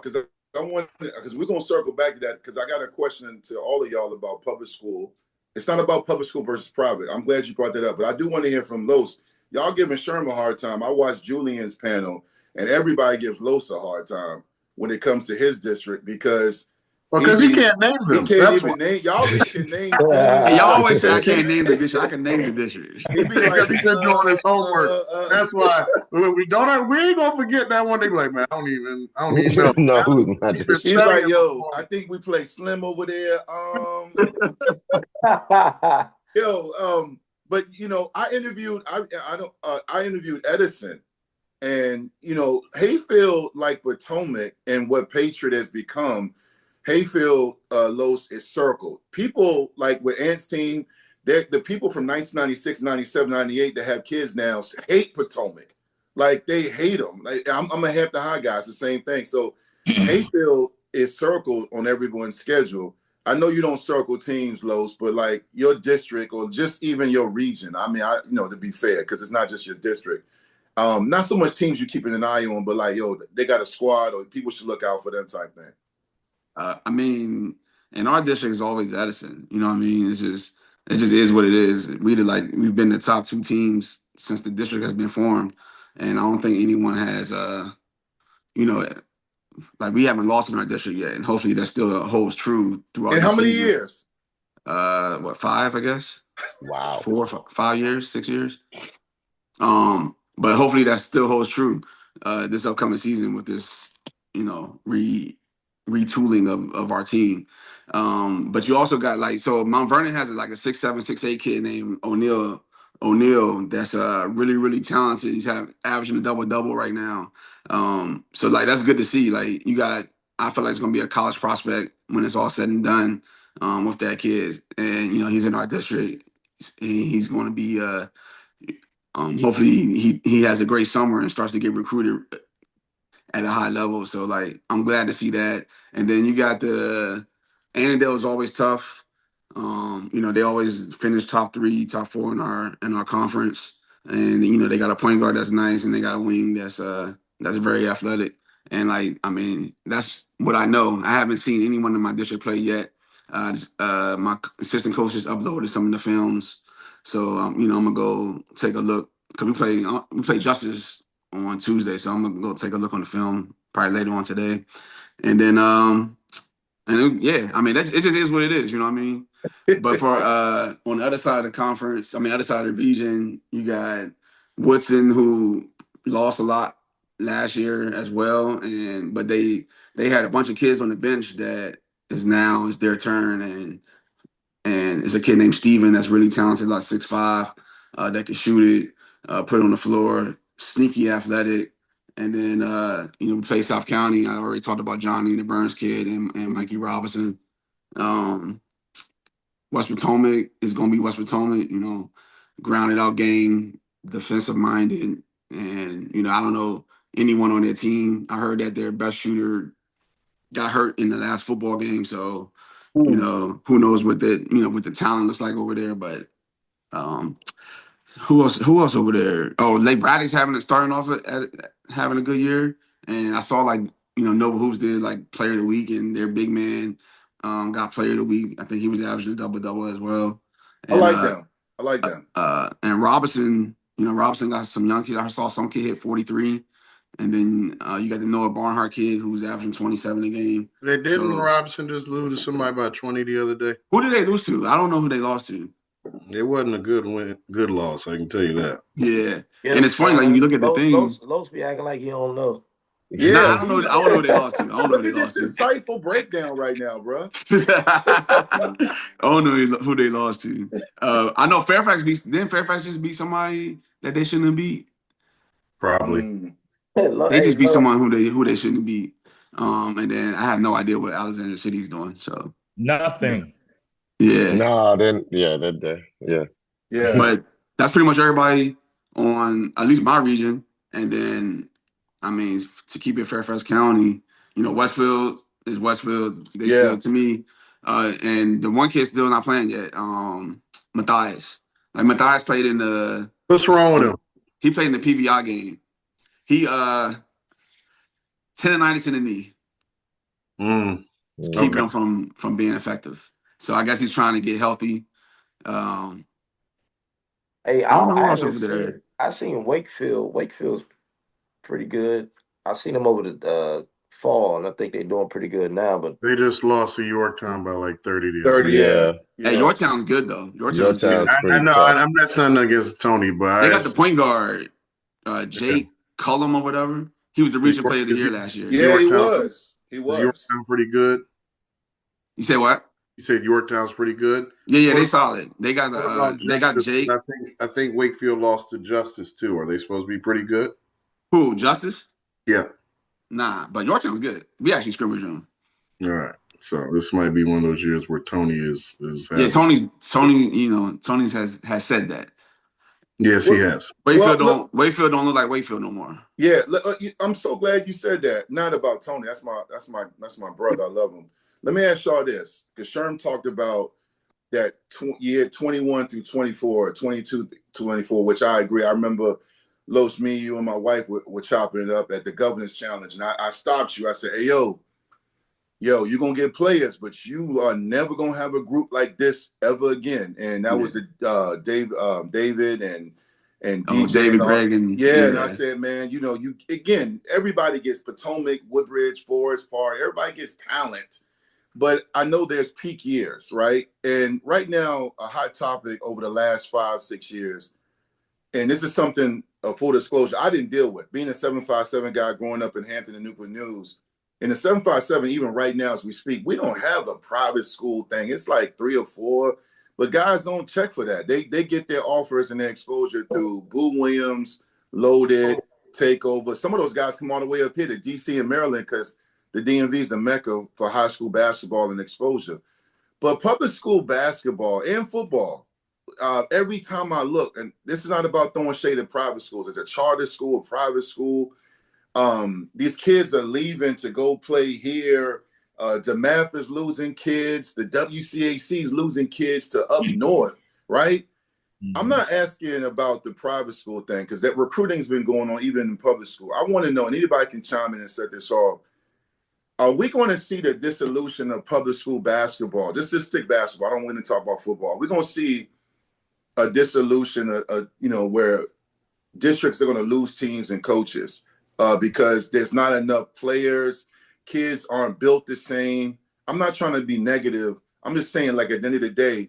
because because we're gonna circle back to that because I got a question to all of y'all about public school. It's not about public school versus private. I'm glad you brought that up, but I do want to hear from Los. Y'all giving Sherm a hard time. I watched Julian's panel, and everybody gives Los a hard time when it comes to his district because he can't name them. He can't even name. Y'all can name. Hey, y'all always say I can't name the district. I can name the district. He be like, he's been doing his homework. That's why we ain't gonna forget that one. They be like, man, I don't even know. No, who's not this? He's like, yo, I think we play Slim over there. But I interviewed Edison, and Hayfield, like Potomac and what Patriot has become. Hayfield, Los is circled. People like with Ant's team, the people from 1996, 97, 98 that have kids now hate Potomac. Like they hate them. Like I'm a half the high guys, the same thing. So Hayfield is circled on everyone's schedule. I know you don't circle teams, Los, but like your district or just even your region. I mean, to be fair, because it's not just your district. Not so much teams you're keeping an eye on, but like, they got a squad or people should look out for them type thing. I mean, in our district is always Edison. You know what I mean? It just is what it is. We've been the top 2 teams since the district has been formed, and I don't think anyone has we haven't lost in our district yet, and hopefully that still holds true throughout. And how many years? 5, I guess. Wow. 4, 5 years, 6 years. But hopefully that still holds true this upcoming season with this retooling of our team. But you also got so Mount Vernon has like a 6'7", 6'8" kid named O'Neal that's really, really talented. He's averaging a double right now. So that's good to see. I feel like it's gonna be a college prospect when it's all said and done with that kid. And he's in our district. He's going to be hopefully he has a great summer and starts to get recruited at a high level. So I'm glad to see that. And then you got Annandale is always tough. They always finish top 3, top 4 in our conference. And they got a point guard that's nice, and they got a wing that's very athletic. And that's what I know. I haven't seen anyone in my district play yet. My assistant coach just uploaded some of the films, so I'm gonna go take a look because we play Justice on Tuesday, so I'm gonna go take a look on the film probably later on today, and then it just is what it is, you know what I mean. But for on the other side of the conference, other side of the region, you got Woodson, who lost a lot last year as well, but they had a bunch of kids on the bench that is their turn, and it's a kid named Steven that's really talented, like 6'5", that can shoot it, put it on the floor, sneaky athletic. And then we play South County. I already talked about Johnny, the Burns kid, and Mikey Robinson. West Potomac is going to be West Potomac, grounded out game, defensive minded. And, I don't know anyone on their team. I heard that their best shooter got hurt in the last football game. So, who knows what what the talent looks like over there. But who else over there? Oh, Lake Braddock's starting off having a good year. And I saw Nova Hoops did player of the week, and their big man got player of the week. I think he was averaging a double as well. And, I like them. And Robinson, Robinson got some young kids. I saw some kid hit 43. And then you got the Noah Barnhart kid who's averaging 27 a game. Robinson just lose to somebody by 20 the other day? Who did they lose to? I don't know who they lost to. It wasn't a good loss, I can tell you that. Yeah. And it's funny, you look at the thing. Los be acting like he don't know. Yeah, I don't know. I don't know who they lost to. I don't know who they lost to. This insightful breakdown right now, bro. I don't know who they lost to. I know Fairfax didn't Fairfax just beat somebody that they shouldn't have beat? Probably. They just beat someone who they shouldn't beat. And then I have no idea what Alexander City's doing. So nothing. Yeah. No, then they're there. Yeah. Yeah. But that's pretty much everybody on at least my region. And then to keep it Fairfax County, Westfield is Westfield. They still, to me, and the one kid's still not playing yet. Matthias. Matthias played in the. What's wrong with him? He played in the PVI game. He 10-9 in the knee. Keeping him from being effective. So I guess he's trying to get healthy. Hey, I've seen Wakefield. Wakefield's pretty good. I've seen them over the fall, and I think they're doing pretty good now. But they just lost to Yorktown by 30. 30, yeah. Hey, Yorktown's good though. Yorktown's good. I know. I'm not saying against Tony, but they got the point guard, Jake Cullum or whatever. He was the region player of the year last year. Yeah, he was. Is Yorktown pretty good? You say what? You said Yorktown's pretty good? Yeah, they solid. They got Jake. I think Wakefield lost to Justice too. Are they supposed to be pretty good? Who, Justice? Yeah. Nah, but Yorktown's good. We actually scrimmaged them. All right. So this might be one of those years where Tony is Tony, Tony's has said that. Yes, he has. Wakefield don't look like Wakefield no more. Yeah, I'm so glad you said that. Not about Tony. That's my brother. I love him. Let me ask y'all this, because Sherm talked about that year 21 through 24, 22 24, which I agree. I remember Los, me, you, and my wife were chopping it up at the Governors Challenge, and I stopped you. I said, "Hey, yo, you're gonna get players, but you are never gonna have a group like this ever again." And that was the David and DJ David and Reagan. And I said, man, you again, everybody gets Potomac, Woodbridge, Forest Park, everybody gets talent. But I know there's peak years, right? And right now, a hot topic over the last 5-6 years, and this is something, full disclosure, I didn't deal with. Being a 757 guy growing up in Hampton and Newport News, In the 757, even right now as we speak, we don't have a private school thing. It's like 3 or 4, but guys don't check for that. They get their offers and their exposure through Boo Williams, Loaded, Takeover. Some of those guys come all the way up here to DC and Maryland because the DMV is the mecca for high school basketball and exposure. But public school basketball and football, every time I look, and this is not about throwing shade at private schools. It's a charter school, a private school. These kids are leaving to go play here. DeMath is losing kids. The WCAC is losing kids to up north, right? I'm not asking about the private school thing because that recruiting has been going on even in public school. I want to know, and anybody can chime in and set this off. Are we going to see the dissolution of public school basketball? Just stick basketball. I don't want to talk about football. We're going to see a dissolution, where districts are going to lose teams and coaches because there's not enough players. Kids aren't built the same. I'm not trying to be negative. I'm just saying, like, at the end of the day,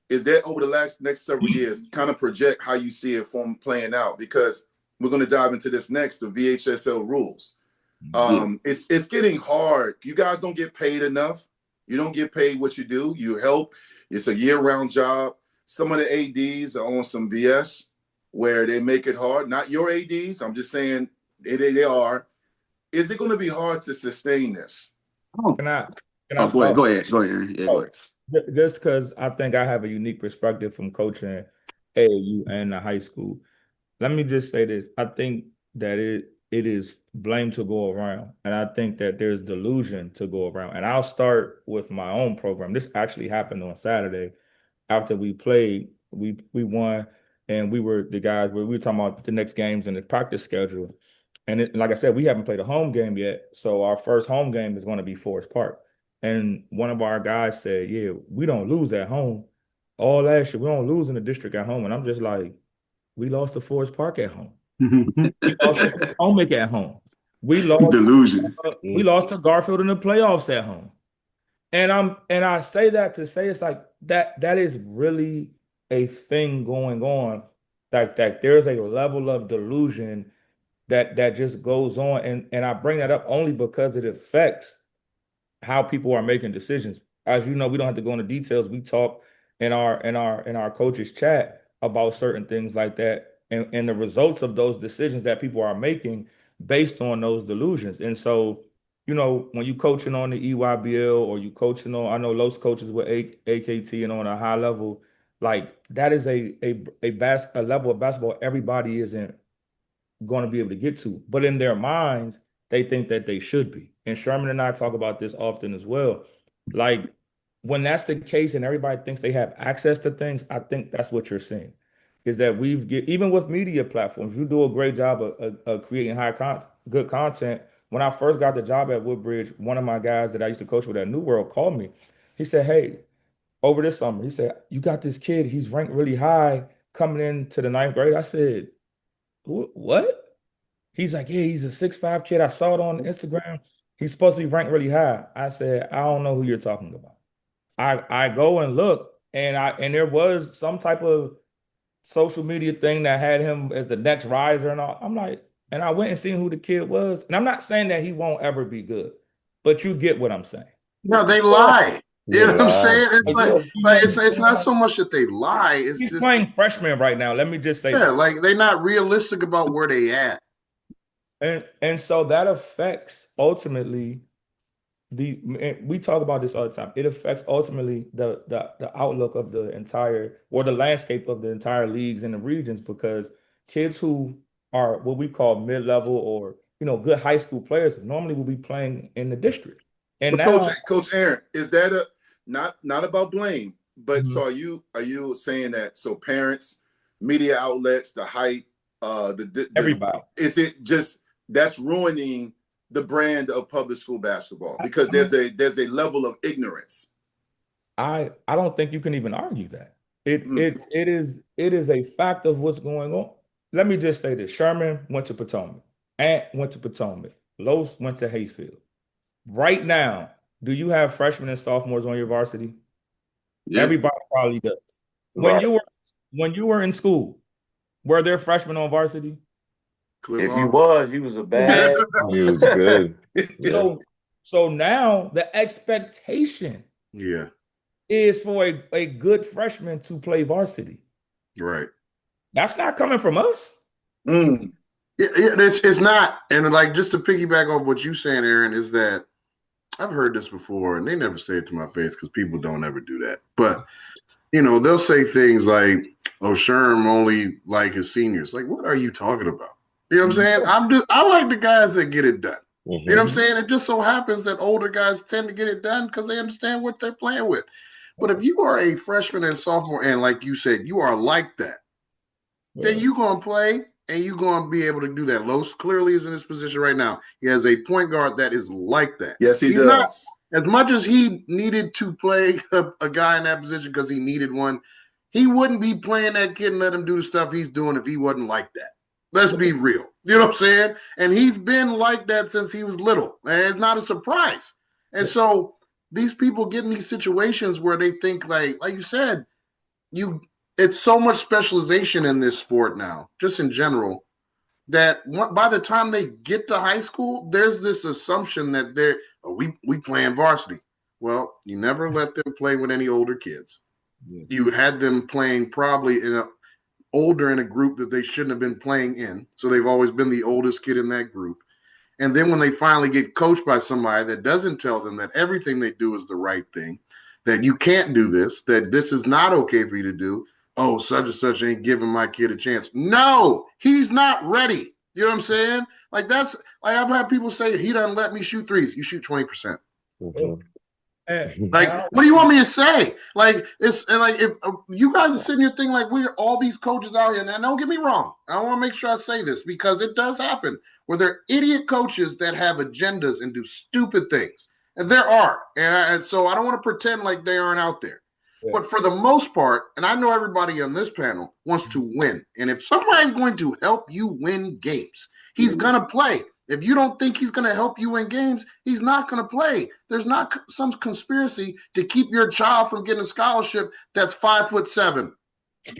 is that over the next several years, kind of project how you see it playing out? Because we're going to dive into this next, the VHSL rules. It's getting hard. You guys don't get paid enough. You don't get paid what you do. You help. It's a year-round job. Some of the ADs are on some BS where they make it hard. Not your ADs. I'm just saying they are. Is it going to be hard to sustain this? Go ahead. Go ahead. Yeah, go ahead. Just because I think I have a unique perspective from coaching AAU and the high school. Let me just say this. I think that it is blame to go around. And I think that there's delusion to go around. And I'll start with my own program. This actually happened on Saturday. After we played, we won, and we were talking about the next games and the practice schedule. And like I said, we haven't played a home game yet. So our first home game is going to be Forest Park. And one of our guys said, yeah, we don't lose at home. All last year, we don't lose in the district at home. And I'm just like, we lost to Forest Park at home. We lost to Potomac at home. We lost delusion. We lost to Garfield in the playoffs at home. And I say that to say it's like that is really a thing going on. That there's a level of delusion that just goes on. And I bring that up only because it affects how people are making decisions. As you know, we don't have to go into details. We talk in our coaches chat about certain things like that and the results of those decisions that people are making based on those delusions. And so, when you coaching on the EYBL or you coaching on, I know Los coaches with AKT and on a high level, like that is a level of basketball everybody isn't going to be able to get to. But in their minds, they think that they should be. And Sherman and I talk about this often as well. Like when that's the case and everybody thinks they have access to things, I think that's what you're seeing. Is that even with media platforms, you do a great job of creating good content. When I first got the job at Woodbridge, one of my guys that I used to coach with at New World called me. He said, hey, over this summer, he said, you got this kid, he's ranked really high coming into the 9th grade. I said, what? He's like, yeah, he's a 6'5" kid. I saw it on Instagram. He's supposed to be ranked really high. I said, I don't know who you're talking about. I go and look, and there was some type of social media thing that had him as the next riser and all. I'm like, and I went and seen who the kid was. And I'm not saying that he won't ever be good, but you get what I'm saying. No, they lie. You know what I'm saying? It's it's not so much that they lie. It's he's just playing freshman right now. Let me just say that. that. Like they're not realistic about where they at. And so that affects ultimately we talk about this all the time. It affects ultimately the outlook of the entire or the landscape of the entire leagues and the regions, because kids who are what we call mid-level or good high school players normally will be playing in the district. And but now, Coach Aaron, is that not about blame, but so are you saying that so parents, media outlets, the hype, everybody, is it just that's ruining the brand of public school basketball because there's a level of ignorance? I don't think you can even argue that. It is a fact of what's going on. Let me just say this. Sherman went to Potomac. Ant went to Potomac. Los went to Hayfield. Right now, do you have freshmen and sophomores on your varsity? Yeah. Everybody probably does. Right. When you were in school, were there freshmen on varsity? If he was a bad. He was good. So So now the expectation is for a good freshman to play varsity. Right. That's not coming from us. It's not. And like, just to piggyback off what you're saying, Aaron, is that I've heard this before, and they never say it to my face because people don't ever do that. But, they'll say things like, oh, Sherm only like his seniors. Like, what are you talking about? You know what I'm saying? I like the guys that get it done. You know what I'm saying? It just so happens that older guys tend to get it done because they understand what they're playing with. But if you are a freshman and sophomore, and like you said, you are like that, then you're going to play and you're going to be able to do that. Los clearly is in this position right now. He has a point guard that is like that. Yes, he does. Not, as much as he needed to play a guy in that position because he needed one, he wouldn't be playing that kid and let him do the stuff he's doing if he wasn't like that. Let's be real. You know what I'm saying? And he's been like that since he was little. And it's not a surprise. And so these people get in these situations where they think like you said, it's so much specialization in this sport now, just in general, that by the time they get to high school, there's this assumption that we playing varsity. Well, you never let them play with any older kids. Yeah. You had them playing probably older in a group that they shouldn't have been playing in. So they've always been the oldest kid in that group. And then when they finally get coached by somebody that doesn't tell them that everything they do is the right thing, that you can't do this, that this is not okay for you to do. Oh, such and such ain't giving my kid a chance. No, he's not ready. You know what I'm saying? Like I've had people say he doesn't let me shoot threes. You shoot 20%. Like, what do you want me to say? Like, if you guys are sitting here thinking like we're all these coaches out here, and don't get me wrong, I want to make sure I say this because it does happen where there are idiot coaches that have agendas and do stupid things, and there are, and so I don't want to pretend like they aren't out there. Yeah. But for the most part, and I know everybody on this panel wants to win, and if somebody's going to help you win games, he's gonna play. If you don't think he's going to help you win games, he's not going to play. There's not some conspiracy to keep your child from getting a scholarship that's 5'7".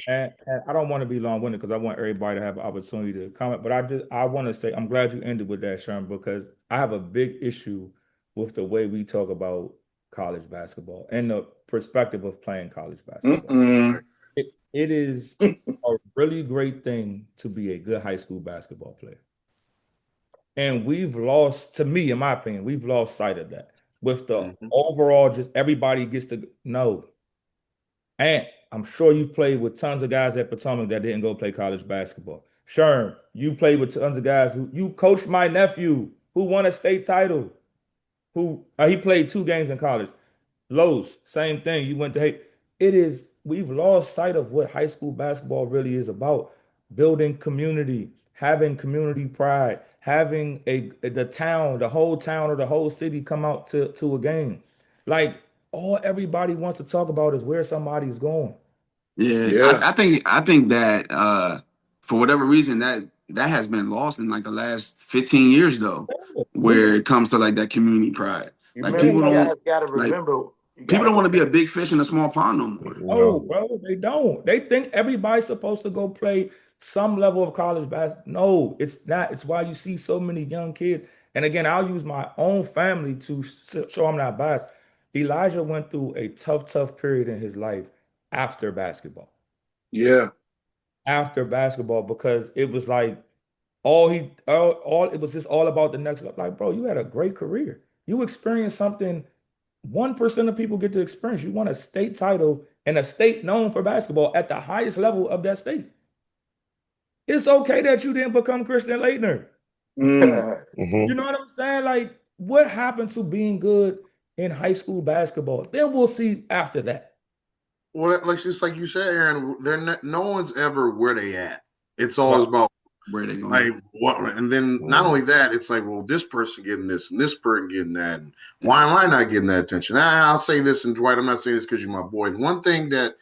And I don't want to be long-winded because I want everybody to have an opportunity to comment. But I want to say I'm glad you ended with that, Sherm, because I have a big issue with the way we talk about college basketball and the perspective of playing college basketball. It is a really great thing to be a good high school basketball player. And we've lost, to me, in my opinion, we've lost sight of that. With the overall, just everybody gets to know. And I'm sure you've played with tons of guys at Potomac that didn't go play college basketball. Sherm, you played with tons of guys you coached my nephew who won a state title. He played 2 games in college. Los, same thing. You went to we've lost sight of what high school basketball really is about. Building community, having community pride, having the whole town or the whole city come out to a game. Like everybody wants to talk about is where somebody's going. Yeah. I think that for whatever reason that has been lost in like the last 15 years though, where it comes to like that community pride. Like people don't gotta remember. People don't want to be a big fish in a small pond no more. No, bro, they don't. They think everybody's supposed to go play some level of college basketball. No, it's not. It's why you see so many young kids. And again, I'll use my own family to show I'm not biased. Elijah went through a tough period in his life after basketball. Yeah. After basketball, because it was like it was just all about the next level. Like, bro, you had a great career. You experienced something 1% of people get to experience. You won a state title in a state known for basketball at the highest level of that state. It's okay that you didn't become Christian Laettner. You know what I'm saying? Like, what happened to being good in high school basketball? Then we'll see after that. Well, just like you said, Aaron, no one's ever where they at. It's always about where they going. Like what? And then not only that, it's like, well, this person getting this and this person getting that. And why am I not getting that attention? I'll say this, and Dwight, I'm not saying this because you're my boy. One thing that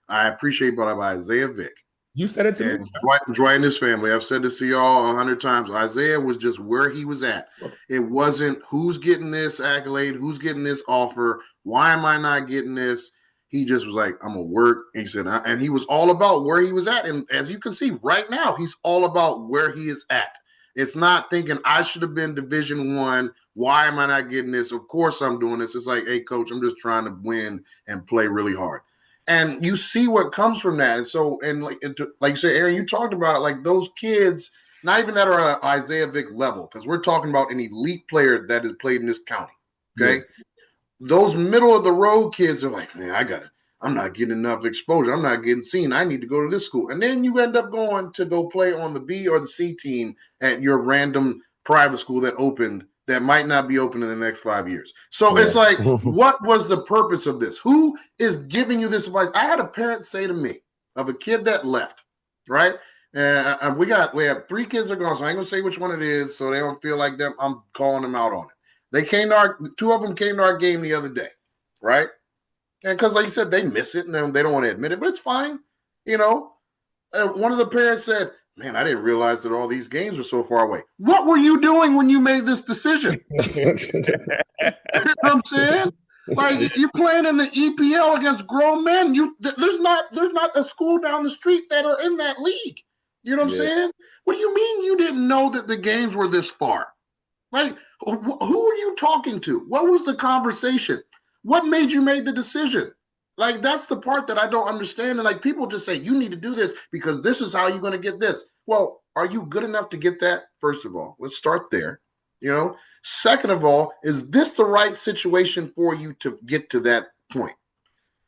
I appreciate about Isaiah Vick. You said it to me. Dwight and his family. I've said this to y'all 100 times. Isaiah was just where he was at. It wasn't who's getting this accolade, who's getting this offer, why am I not getting this? He just was like, I'm going to work. And he said, and he was all about where he was at. And as you can see right now, he's all about where he is at. It's not thinking I should have been Division I. Why am I not getting this? Of course I'm doing this. It's like, hey, coach, I'm just trying to win and play really hard. And you see what comes from that. And so, and like you said, Aaron, you talked about it, like those kids, not even that are at an Isaiah Vick level, because we're talking about an elite player that has played in this county. Okay. Yeah. Those middle of the road kids are like, man, I'm not getting enough exposure. I'm not getting seen. I need to go to this school. And then you end up going to go play on the B or the C team at your random private school that opened that might not be open in the next 5 years. So it's like, what was the purpose of this? Who is giving you this advice? I had a parent say to me of a kid that left, right? And we have 3 kids that are gone, so I ain't gonna say which one it is, so they don't feel like I'm calling them out on it. They came to 2 of them came to our game the other day, right? And because, like you said, they miss it and they don't want to admit it, but it's fine, you know. And one of the parents said, man, I didn't realize that all these games were so far away. What were you doing when you made this decision? You know what I'm saying? Like, you're playing in the EPL against grown men. There's not a school down the street that are in that league. You know what I'm saying? What do you mean you didn't know that the games were this far? Like, who are you talking to? What was the conversation? What made you make the decision? Like, that's the part that I don't understand. And like, people just say, you need to do this because this is how you're going to get this. Well, are you good enough to get that? First of all, let's start there. You know, second of all, is this the right situation for you to get to that point?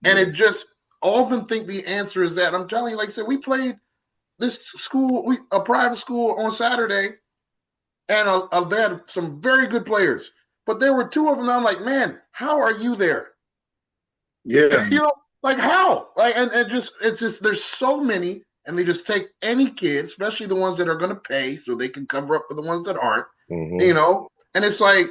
And it just, all of them think the answer is that. I'm telling you, like I said, we played this school, a private school on Saturday, and they had some very good players. But there were 2 of them. I'm like, man, how are you there? Yeah. You know, like how? Like, and it's just there's so many, and they just take any kid, especially the ones that are going to pay, so they can cover up for the ones that aren't. You know, and it's like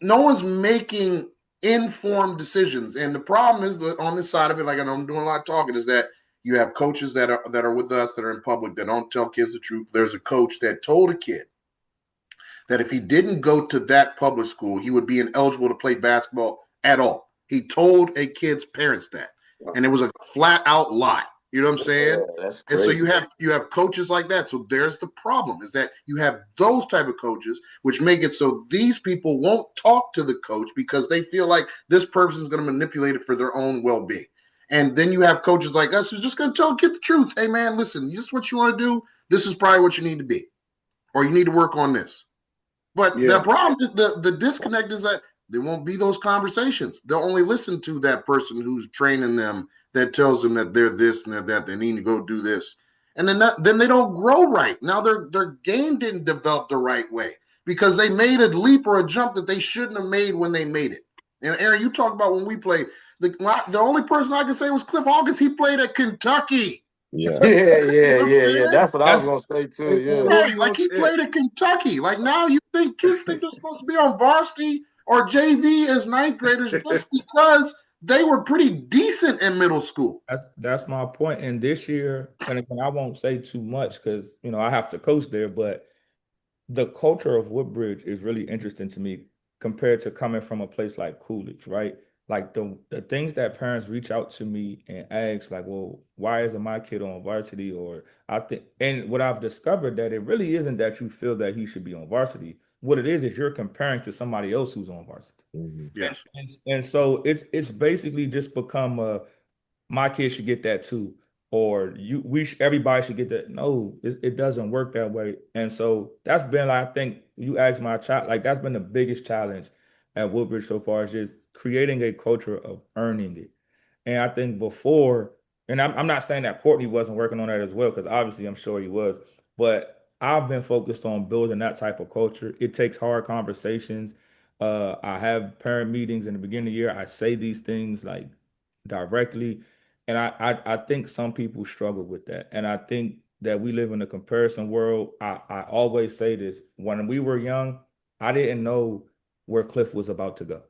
no one's making informed decisions. And the problem is that on this side of it, like I know I'm doing a lot of talking, is that you have coaches that are with us that are in public that don't tell kids the truth. There's a coach that told a kid that if he didn't go to that public school, he would be ineligible to play basketball at all. He told a kid's parents that, and it was a flat out lie. You know what I'm saying? Yeah, that's and crazy. so you have coaches like that. So there's the problem, is that you have those type of coaches, which make it so these people won't talk to the coach because they feel like this person is going to manipulate it for their own well-being. And then you have coaches like us who's just going to tell a kid the truth. Hey, man, listen, this is what you want to do. This is probably what you need to be, or you need to work on this. But the problem is the disconnect is that there won't be those conversations. They'll only listen to that person who's training them, that tells them that they're this and they're that. They need to go do this. And then they don't grow right. Now their game didn't develop the right way because they made a leap or a jump that they shouldn't have made when they made it. And Aaron, you talked about when we played. The only person I can say was Cliff Hawkins. He played at Kentucky. Yeah. saying? That's what I was gonna say too. Yeah, Right, like he played at Kentucky. Like now you think kids think they're supposed to be on varsity or JV as 9th graders just because they were pretty decent in middle school. That's my point. And this year, and again, I won't say too much because I have to coach there, but the culture of Woodbridge is really interesting to me compared to coming from a place like Coolidge, right? Like the things that parents reach out to me and ask, like, well, why isn't my kid on varsity? Or I think, and what I've discovered that it really isn't that you feel that he should be on varsity. What it is you're comparing to somebody else who's on varsity. Yes. And so it's basically just become my kid should get that too, or everybody should get that. No, it doesn't work that way. And so that's been, I think you asked my child, like that's been the biggest challenge at Woodbridge so far, is just creating a culture of earning it. And I think before, and I'm not saying that Courtney wasn't working on that as well, because obviously I'm sure he was, but I've been focused on building that type of culture. It takes hard conversations. I have parent meetings in the beginning of the year. I say these things like directly. And I think some people struggle with that. And I think that we live in a comparison world. I always say this. When we were young, I didn't know where Cliff was about to go.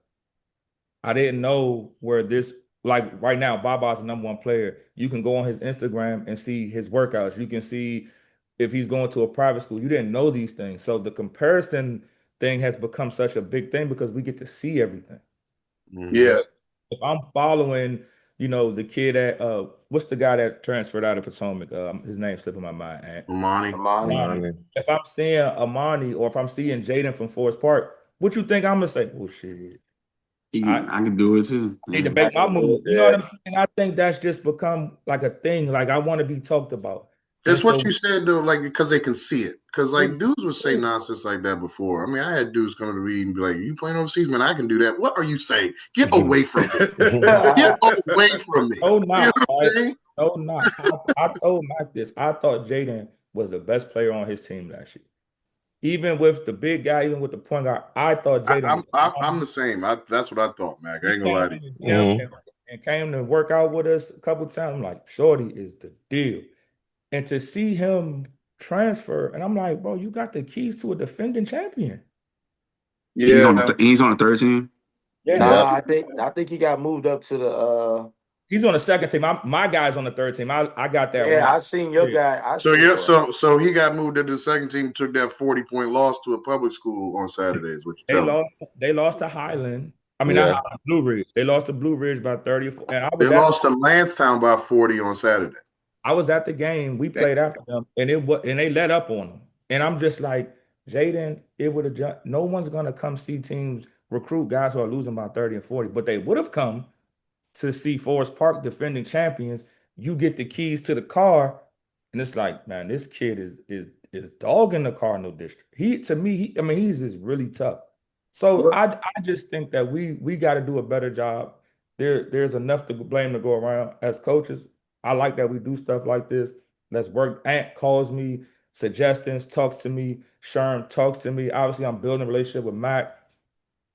I didn't know where this, like right now, Baba's the #1 player. You can go on his Instagram and see his workouts. You can see if he's going to a private school. You didn't know these things. So the comparison thing has become such a big thing because we get to see everything. Yeah. If I'm following the kid at what's the guy that transferred out of Potomac? His name's slipping my mind. Amani. Amani. Amani. If I'm seeing Amani or if I'm seeing Jaden from Forest Park, what you think I'm gonna say? Oh shit. I can do it too. Need to Yeah. make my move. You know Yeah. what I'm saying? I think that's just become like a thing. Like I want to be talked about. It's And what so you said though, like because they can see it. Because like dudes would say nonsense like that before. I mean, I had dudes come to me and be like, "You playing overseas, man? I can do that." What are you saying? Get away from me! Get away from me! no, You know not what I'm right. saying? No, not. I told Mac this. I thought Jaden was the best player on his team last year. Even with the big guy, even with the point guard, I thought Jaden I'm the same. That's what I thought, Mac. I he ain't gonna lie came to in you. the gym and came to work out with us a couple times. I'm like, Shorty is the deal. And to see him transfer, and I'm like, bro, you got the keys to a defending champion. Yeah. He's on the third team. Yeah, Nah, I think he got moved up to the he's on the second team. My guy's on the third team. I got that yeah, wrong. I seen your guy. So he got moved into the second team, took that 40-point loss to a public school on Saturdays. What you They tell me? they lost to Highland. I mean, Yeah. not Highland, Blue Ridge. They lost to Blue Ridge by 30. And They lost to Lansdowne by 40 on Saturday. I was at the game. We played after them, and they let up on them. And I'm just like, Jaden, it would have. No one's gonna come see teams recruit guys who are losing by 30 and 40, but they would have come to see Forest Park defending champions. You get the keys to the car, and it's like, man, this kid is dogging the Cardinal district. I mean, he's just really tough. So I just think that we got to do a better job. There's enough to blame to go around as coaches. I like that we do stuff like this. Let's work. Ant calls me suggestions, talks to me. Sherm talks to me. Obviously, I'm building a relationship with Mac.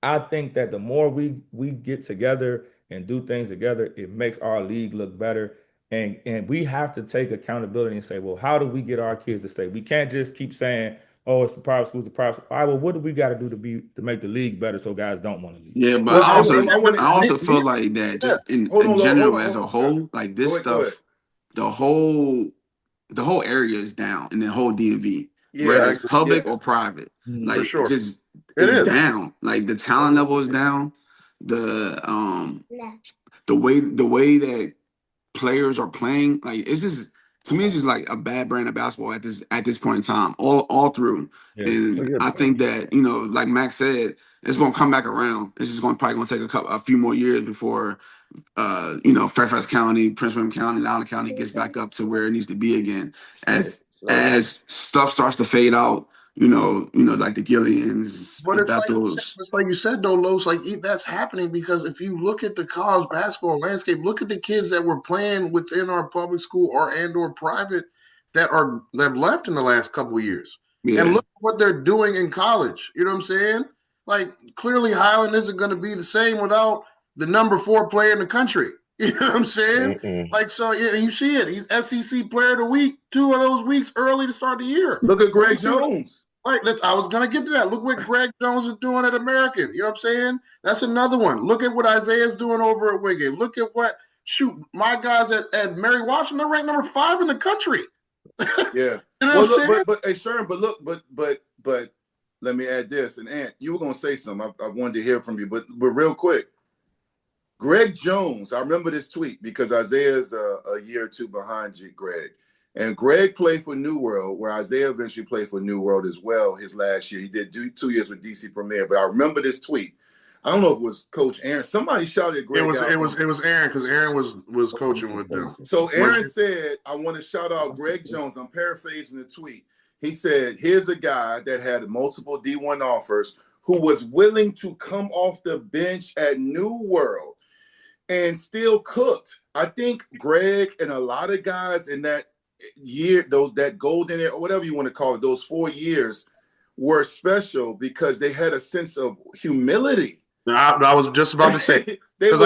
I think that the more we get together and do things together, it makes our league look better. And we have to take accountability and say, well, how do we get our kids to stay? We can't just keep saying, oh, it's the private schools, the private. All right, well, what do we got to do to make the league better so guys don't want to leave? Yeah, but Well, I also feel like that just in general as a whole, like this stuff, the whole area is down in the whole DMV, whether it's public or private. Like For sure. just It it's is down. Like the talent level is down. The way that players are playing, like it's just to me, it's just like a bad brand of basketball at this point in time, all through. Yeah. And I think that like Max said, it's gonna come back around. It's just probably gonna take a few more years before Fairfax County, Prince William County, Loudoun County gets back up to where it needs to be again. As stuff starts to fade out, like the Gillians, But the it's Bethels. like you said, though, Los, like that's happening because if you look at the college basketball landscape, look at the kids that were playing within our public school or private that have left in the last couple of years. Yeah. And look at what they're doing in college. You know what I'm saying? Like clearly Highland isn't going to be the same without the number 4 player in the country. You know what I'm saying? Like, so yeah, you see it. He's SEC Player of the Week 2 of those weeks early to start the year. Look at Greg Jones. Right, I was going to get to that. Look what Greg Jones is doing at American. You know what I'm saying? That's another one. Look at what Isaiah's doing over at Wigan. Look at my guys at Mary Washington, they're ranked number 5 in the country. Yeah. You know what I'm saying? But hey, Sherm, but let me add this. And Ant, you were going to say something. I wanted to hear from you, but real quick. Greg Jones, I remember this tweet because Isaiah's a year or two behind you, Greg. And Greg played for New World, where Isaiah eventually played for New World as well his last year. He did 2 years with DC Premier, but I remember this tweet. I don't know if it was Coach Aaron. Somebody shouted at Greg. It was Aaron because Aaron was coaching with them. So Aaron said, I want to shout out Greg Jones. I'm paraphrasing the tweet. He said, here's a guy that had multiple D1 offers who was willing to come off the bench at New World and still cooked. I think Greg and a lot of guys in that year, that golden era, or whatever you want to call it, those 4 years were special because they had a sense of humility. I was just about to say, because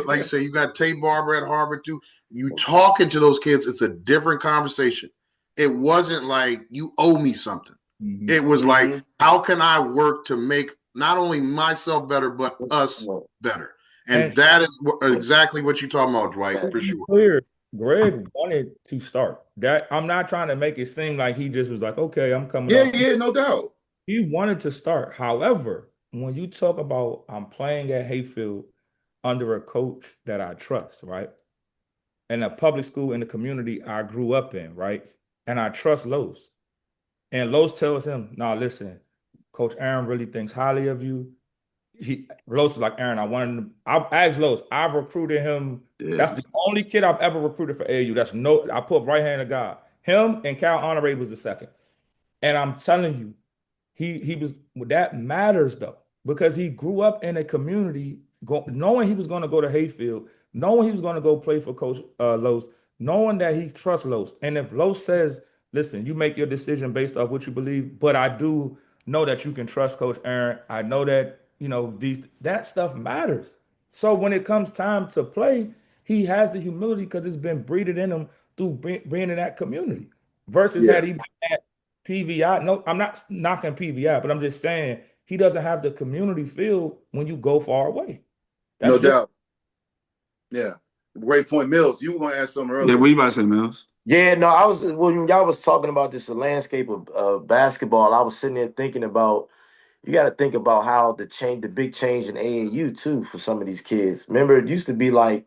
like you say, you got Tate Barber at Harvard too. You talking to those kids, it's a different conversation. It wasn't like you owe me something. Mm-hmm. It was like, how can I work to make not only myself better, but us better? And that is exactly what you're talking about, Dwight, for sure. Clear. Greg wanted to start. That I'm not trying to make it seem like he just was like, okay, I'm coming. Yeah, no doubt. He wanted to start. However, when you talk about I'm playing at Hayfield, under a coach that I trust, right? And a public school in the community I grew up in, right? And I trust Los. And Los tells him, "No, listen, Coach Aaron really thinks highly of you." Los is like, "Aaron, I asked Los, I've recruited him. Yeah. That's the only kid I've ever recruited for AAU. I put right hand of God. Him and Cal Honore was the second. And I'm telling you, he was that matters though, because he grew up in a community knowing he was going to go to Hayfield, knowing he was going to go play for Coach Los, knowing that he trusts Los. And if Los says, listen, you make your decision based off what you believe, but I do know that you can trust Coach Aaron. I know that, that stuff matters. So when it comes time to play, he has the humility because it's been breeded in him through being in that community. Versus had he been at PVI, no, I'm not knocking PVI, but I'm just saying he doesn't have the community feel when you go far away. No doubt. Yeah. Great point. Mills, you were going to ask something earlier. Yeah, what you about to say, Mills? Yeah, no, when y'all was talking about just the landscape of basketball, I was sitting there thinking about, you got to think about how the big change in AAU too for some of these kids. Remember, it used to be like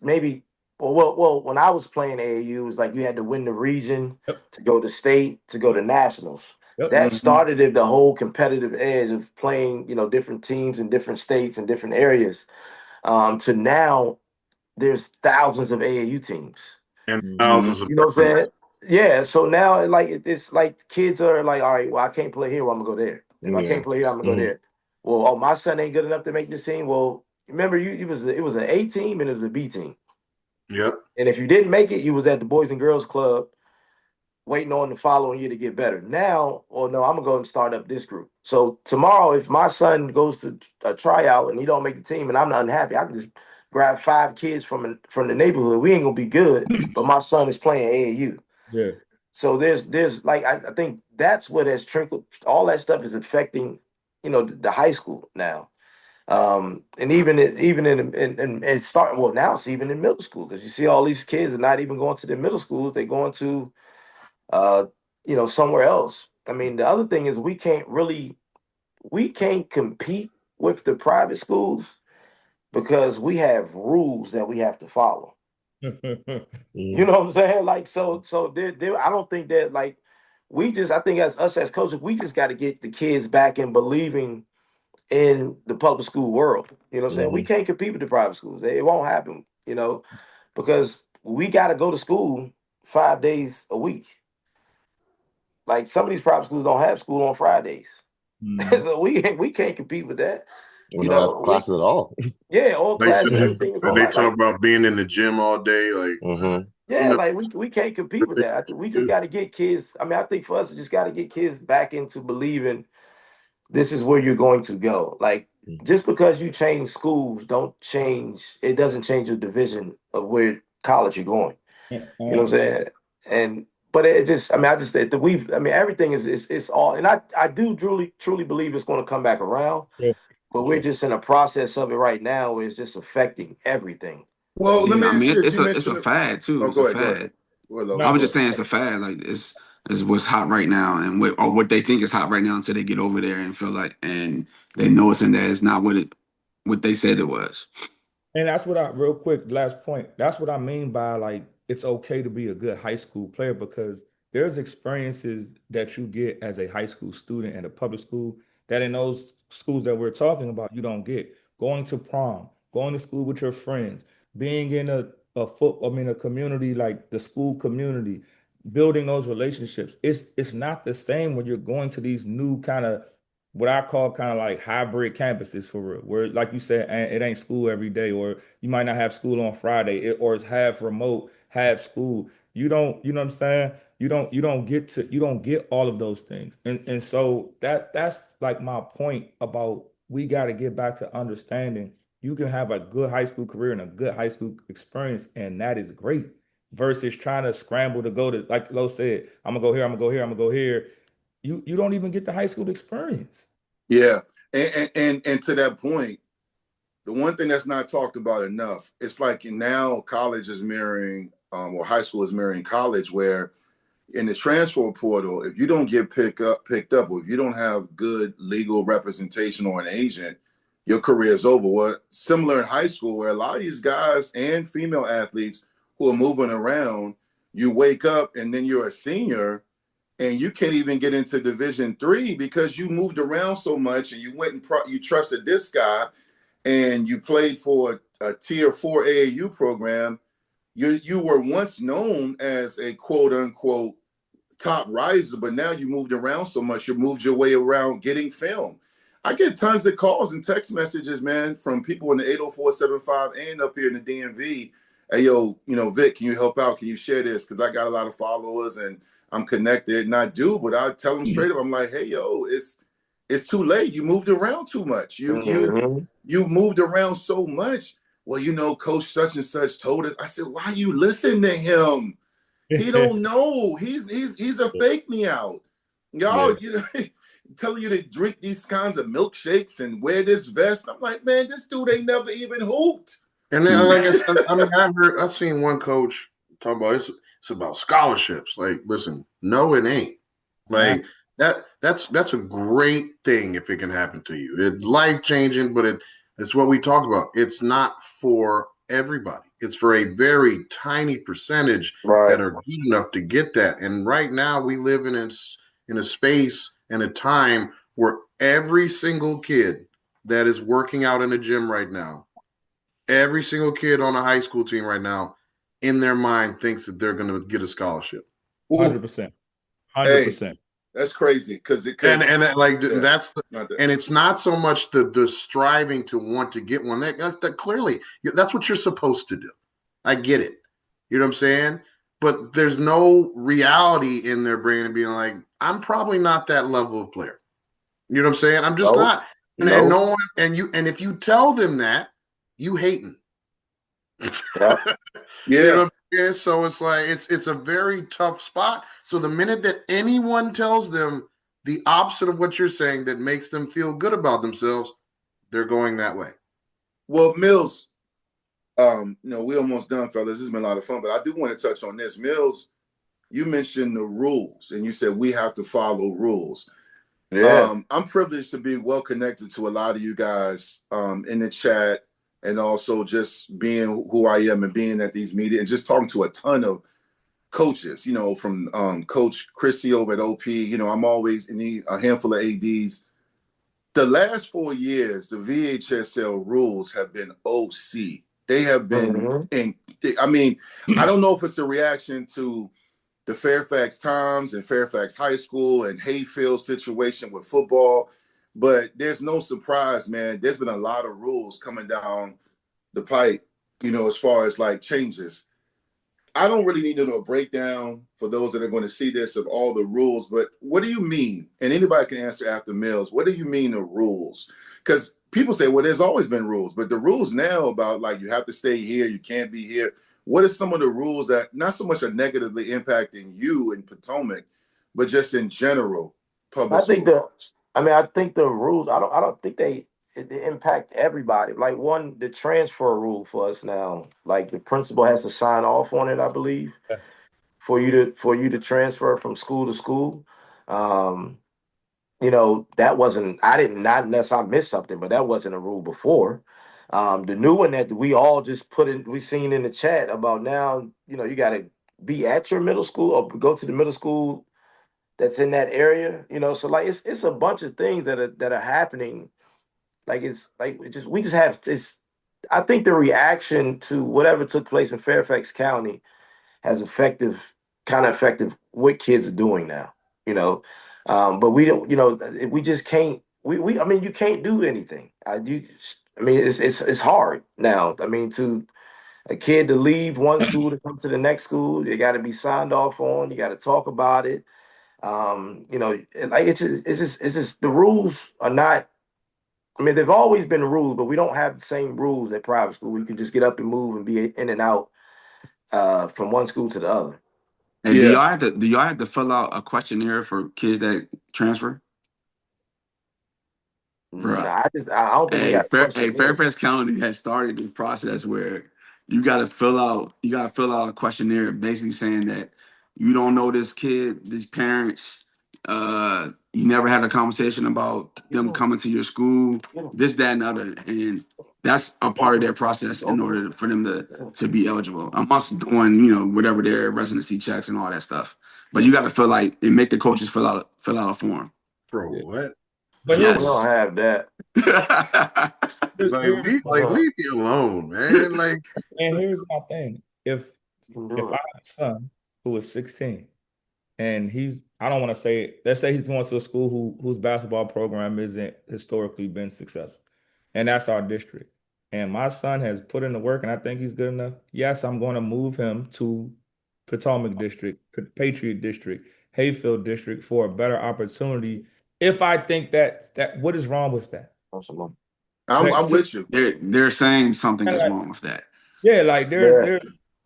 maybe. Well, when I was playing AAU, it was like you had to win the region to go to state, to go to nationals. That started the whole competitive edge of playing, different teams in different states and different areas. To now, there's thousands of AAU teams. And thousands of, you know what I'm saying? Yeah. So now, it's like kids are like, all right, well, I can't play here, well, I'm gonna go there. If I can't play here, I'm gonna go there. Well, oh, my son ain't good enough to make this team. Well, remember, it was an A team and it was a B team. Yep. And if you didn't make it, you was at the Boys and Girls Club waiting on the following year to get better. Now, no, I'm gonna go and start up this group. So tomorrow, if my son goes to a tryout and he don't make the team and I'm not unhappy, I can just grab 5 kids from the neighborhood. We ain't gonna be good, but my son is playing AAU. Yeah. So there's like I think that's what has trickled. All that stuff is affecting, the high school now. And even in starting, well, now it's even in middle school, because you see all these kids are not even going to the middle schools, they're going to somewhere else. I mean, the other thing is we can't compete with the private schools because we have rules that we have to follow. You know what I'm saying? Like, so there, I don't think that, like, I think as us as coaches, we just got to get the kids back in believing in the public school world. You know what I'm saying? We can't compete with the private schools. It won't happen, because we got to go to school 5 days a week. Like, some of these private schools don't have school on Fridays. So we can't compete with that. We don't have classes at all. Yeah, all classes, everything is they talk about being in the gym all day, like yeah, like we can't compete with that. We just got to get kids. I mean, I think for us, we just got to get kids back into believing this is where you're going to go. Like, just because you change schools, it doesn't change your division of where college you're going. You know what I'm saying? But it just, everything is all, and I do truly believe it's going to come back around. Yeah. But we're just in a process of it right now where it's just affecting everything. Well, let me ask you this. It's a fad too. It's a fad. I was just saying it's a fad. Like, it's what's hot right now, and what they think is hot right now until they get over there and feel like, and they know it's in there. It's not what they said it was. And that's what real quick, last point. That's what I mean by, like, it's okay to be a good high school player, because there's experiences that you get as a high school student in a public school that in those schools that we're talking about, you don't get. Going to prom, going to school with your friends, being in a community like the school community, building those relationships. It's not the same when you're going to these new kind of, what I call kind of like hybrid campuses, for real, where, like you said, it ain't school every day, or you might not have school on Friday, or it's half remote, half school. You know what I'm saying? You don't get all of those things. And so that's like my point about, we got to get back to understanding you can have a good high school career and a good high school experience, and that is great, versus trying to scramble to go to, like Lo said, I'm gonna go here, I'm gonna go here, I'm gonna go here. You don't even get the high school experience. Yeah. And to that point, the one thing that's not talked about enough, it's like now college is mirroring, or high school is mirroring college, where in the transfer portal, if you don't get picked up, or if you don't have good legal representation or an agent, your career is over. Well, similar in high school, where a lot of these guys and female athletes who are moving around, you wake up and then you're a senior and you can't even get into Division III because you moved around so much and you went and you trusted this guy and you played for a Tier 4 AAU program. You were once known as a quote unquote top riser, but now you moved around so much, you moved your way around getting film. I get tons of calls and text messages, man, from people in the 80475 and up here in the DMV. Hey, yo, Vic, can you help out? Can you share this? Because I got a lot of followers and I'm connected, and I do, but I tell them straight up, I'm like, hey, yo, it's too late. You moved around too much. You moved around so much. Well, Coach such and such told us. I said, why you listen to him? He don't know. He's a fake me out. Y'all, telling you to drink these kinds of milkshakes and wear this vest. I'm like, man, this dude ain't never even hooped. And then, like I said, I've seen one coach talk about it's about scholarships. Like, listen, no, it ain't. Like that's a great thing if it can happen to you. It's life changing, but it's what we talked about. It's not for everybody. It's for a very tiny percentage that are good enough to get that. And right now we live in a space and a time where every single kid that is working out in a gym right now, every single kid on a high school team right now, in their mind thinks that they're going to get a scholarship. 100%. 100%. Hey, that's crazy and it's not so much the striving to want to get one. That clearly that's what you're supposed to do. I get it. You know what I'm saying? But there's no reality in their brain of being like, I'm probably not that level of player. You know what I'm saying? I'm just not. And no one, and if you tell them that, you hating. Yeah. You know what I'm saying? So it's like it's a very tough spot. So the minute that anyone tells them the opposite of what you're saying that makes them feel good about themselves, they're going that way. Well, Mills, we almost done, fellas. This has been a lot of fun, but I do want to touch on this. Mills, you mentioned the rules, and you said we have to follow rules. Yeah. I'm privileged to be well connected to a lot of you guys in the chat, and also just being who I am and being at these meetings and just talking to a ton of coaches, from Coach Chrissy over at OP. I'm always in a handful of ADs. The last 4 years, the VHSL rules have been OC. They have been, I don't know if it's a reaction to the Fairfax Times and Fairfax High School and Hayfield situation with football, but there's no surprise, man. There's been a lot of rules coming down the pipe, as far as like changes. I don't really need to know a breakdown for those that are going to see this of all the rules, but what do you mean? And anybody can answer after Mills. What do you mean the rules? Because people say, well, there's always been rules, but the rules now about like you have to stay here, you can't be here. What are some of the rules that not so much are negatively impacting you in Potomac, but just in general public school? I think the rules. I don't think they impact everybody. Like the transfer rule for us now. Like the principal has to sign off on it, I believe, for you to transfer from school to school. That wasn't. I didn't, not unless I missed something, but that wasn't a rule before. The new one that we all just we seen in the chat about now, you got to be at your middle school or go to the middle school that's in that area, so like it's a bunch of things that are happening. Like it's like we just have this. I think the reaction to whatever took place in Fairfax County has kind of affected what kids are doing now, but we don't, we just can't. I mean, you can't do anything. It's hard now. I mean, to a kid to leave one school to come to the next school, they got to be signed off on. You got to talk about it. Like it's just the rules are not. I mean, there've always been rules, but we don't have the same rules at private school. You can just get up and move and be in and out from one school to the other. And do y'all have to fill out a questionnaire for kids that transfer? Bro, I don't think we got Fairfax County has started the process where you gotta fill out a questionnaire basically saying that you don't know this kid, these parents, You never had a conversation about them coming to your school, this, that, and other. And that's a part of their process in order for them to be eligible. Amongst doing, whatever their residency checks and all that stuff. But you got to feel like and make the coaches fill out a form. Bro, what? But We Yes. don't have that. Like, leave me alone, man. Like, and here's my thing: if I have a son who is 16 and I don't want to say, let's say he's going to a school whose basketball program isn't historically been successful, and that's our district. And my son has put in the work, and I think he's good enough. Yes, I'm going to move him to Potomac District, Patriot District, Hayfield District for a better opportunity. If I think that what is wrong with that? I'm with you. They're saying something is wrong with that. Yeah, like there's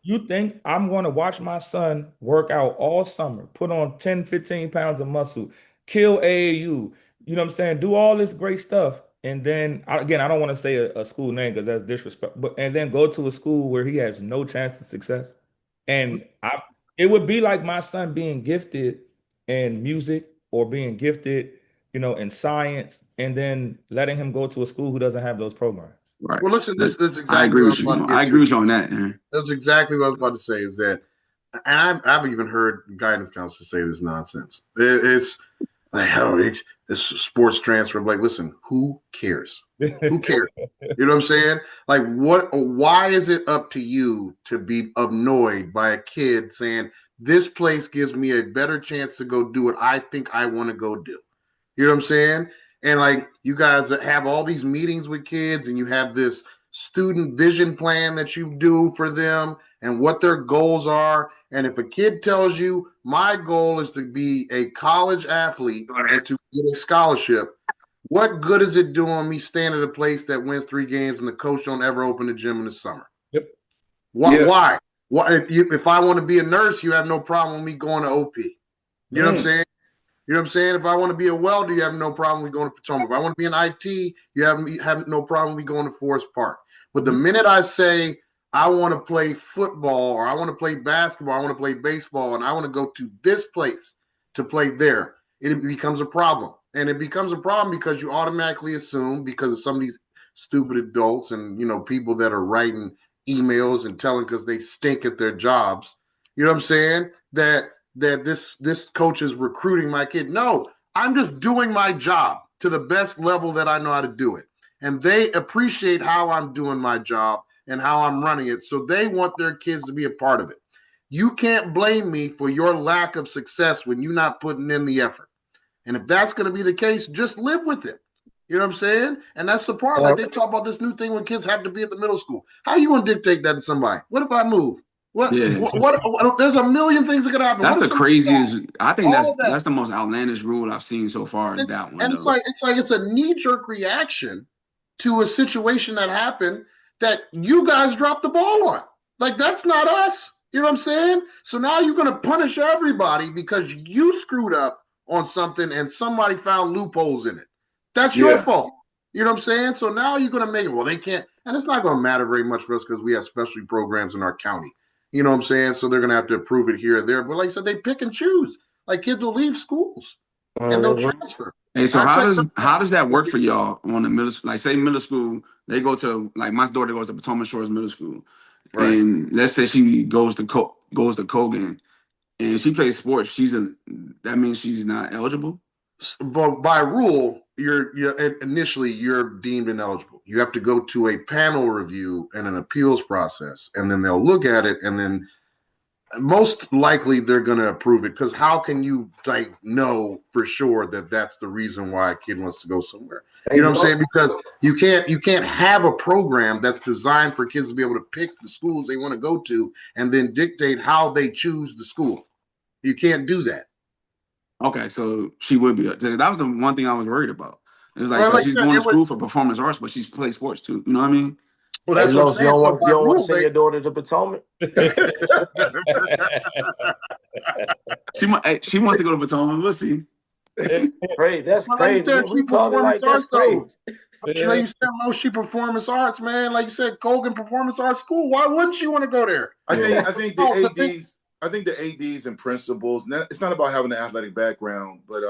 you think I'm going to watch my son work out all summer, put on 10, 15 pounds of muscle, kill AAU, you know what I'm saying? Do all this great stuff. And then again, I don't want to say a school name because that's disrespect, and then go to a school where he has no chance of success. And it would be like my son being gifted in music or being gifted, in science, and then letting him go to a school who doesn't have those programs. Right. well, listen, this is exactly I agree what with you. I was about to get I to. agree with you on that. Man. That's exactly what I was about to say. Is that, and I've even heard guidance counselors say this nonsense. It's like, this sports transfer. Like, listen, who cares? Who cares? You know what I'm saying? Like, why is it up to you to be annoyed by a kid saying this place gives me a better chance to go do what I think I want to go do? You know what I'm saying? And like, you guys have all these meetings with kids, and you have this student vision plan that you do for them and what their goals are. And if a kid tells you, my goal is to be a college athlete and to get a scholarship, what good is it doing me staying at a place that wins 3 games and the coach don't ever open the gym in the summer? Yep. Why? If I want to be a nurse, you have no problem with me going to OP. You know what I'm saying? You know what I'm saying? If I want to be a welder, you have no problem with going to Potomac. If I want to be in IT, you have no problem with me going to Forest Park. But the minute I say I want to play football, or I want to play basketball, I want to play baseball, and I want to go to this place to play there, it becomes a problem. And it becomes a problem because you automatically assume, because of some of these stupid adults and people that are writing emails and telling because they stink at their jobs, you know what I'm saying, that this coach is recruiting my kid. No, I'm just doing my job to the best level that I know how to do it. And they appreciate how I'm doing my job and how I'm running it. So they want their kids to be a part of it. You can't blame me for your lack of success when you're not putting in the effort. And if that's going to be the case, just live with it. You know what I'm saying? And that's the part. Like, they talk about this new thing when kids have to be at the middle school. How are you going to dictate that to somebody? What if I move? What there's a million things that could happen. That's the craziest. I think that's the most outlandish rule I've seen so far. Is that one? And it's a knee-jerk reaction to a situation that happened that you guys dropped the ball on. Like, that's not us. You know what I'm saying? So now you're going to punish everybody because you screwed up on something and somebody found loopholes in it. That's your fault. You know what I'm saying? So now you're going to make it. Well, they can't. And it's not going to matter very much for us because we have specialty programs in our county. You know what I'm saying? So they're going to have to approve it here or there. But like I said, they pick and choose. Like, kids will leave schools and they'll transfer. Hey, so how does that work for y'all on the middle school? Like, say middle school, they go to, like, my daughter goes to Potomac Shores Middle School. Right. And let's say she goes to Cogan and she plays sports. That means she's not eligible? But by rule, you're initially deemed ineligible. You have to go to a panel review and an appeals process, and then they'll look at it, and then most likely they're going to approve it. Because how can you know for sure that that's the reason why a kid wants to go somewhere? You know what I'm saying? Because you can't have a program that's designed for kids to be able to pick the schools they want to go to and then dictate how they choose the school. You can't do that. Okay, so she would be. That was the one thing I was worried about. It was like, she's going to school for performance arts, but she's played sports too. You know what I mean? Well, that's what I'm saying. You don't want to send your daughter to Potomac? She wants to go to Potomac. We'll see. Great, that's crazy. We talking like that's crazy. You said she performance arts, man. Like you said, Cogan Performance Arts School. Why wouldn't she want to go there? I think the ADs and principals. It's not about having an athletic background, but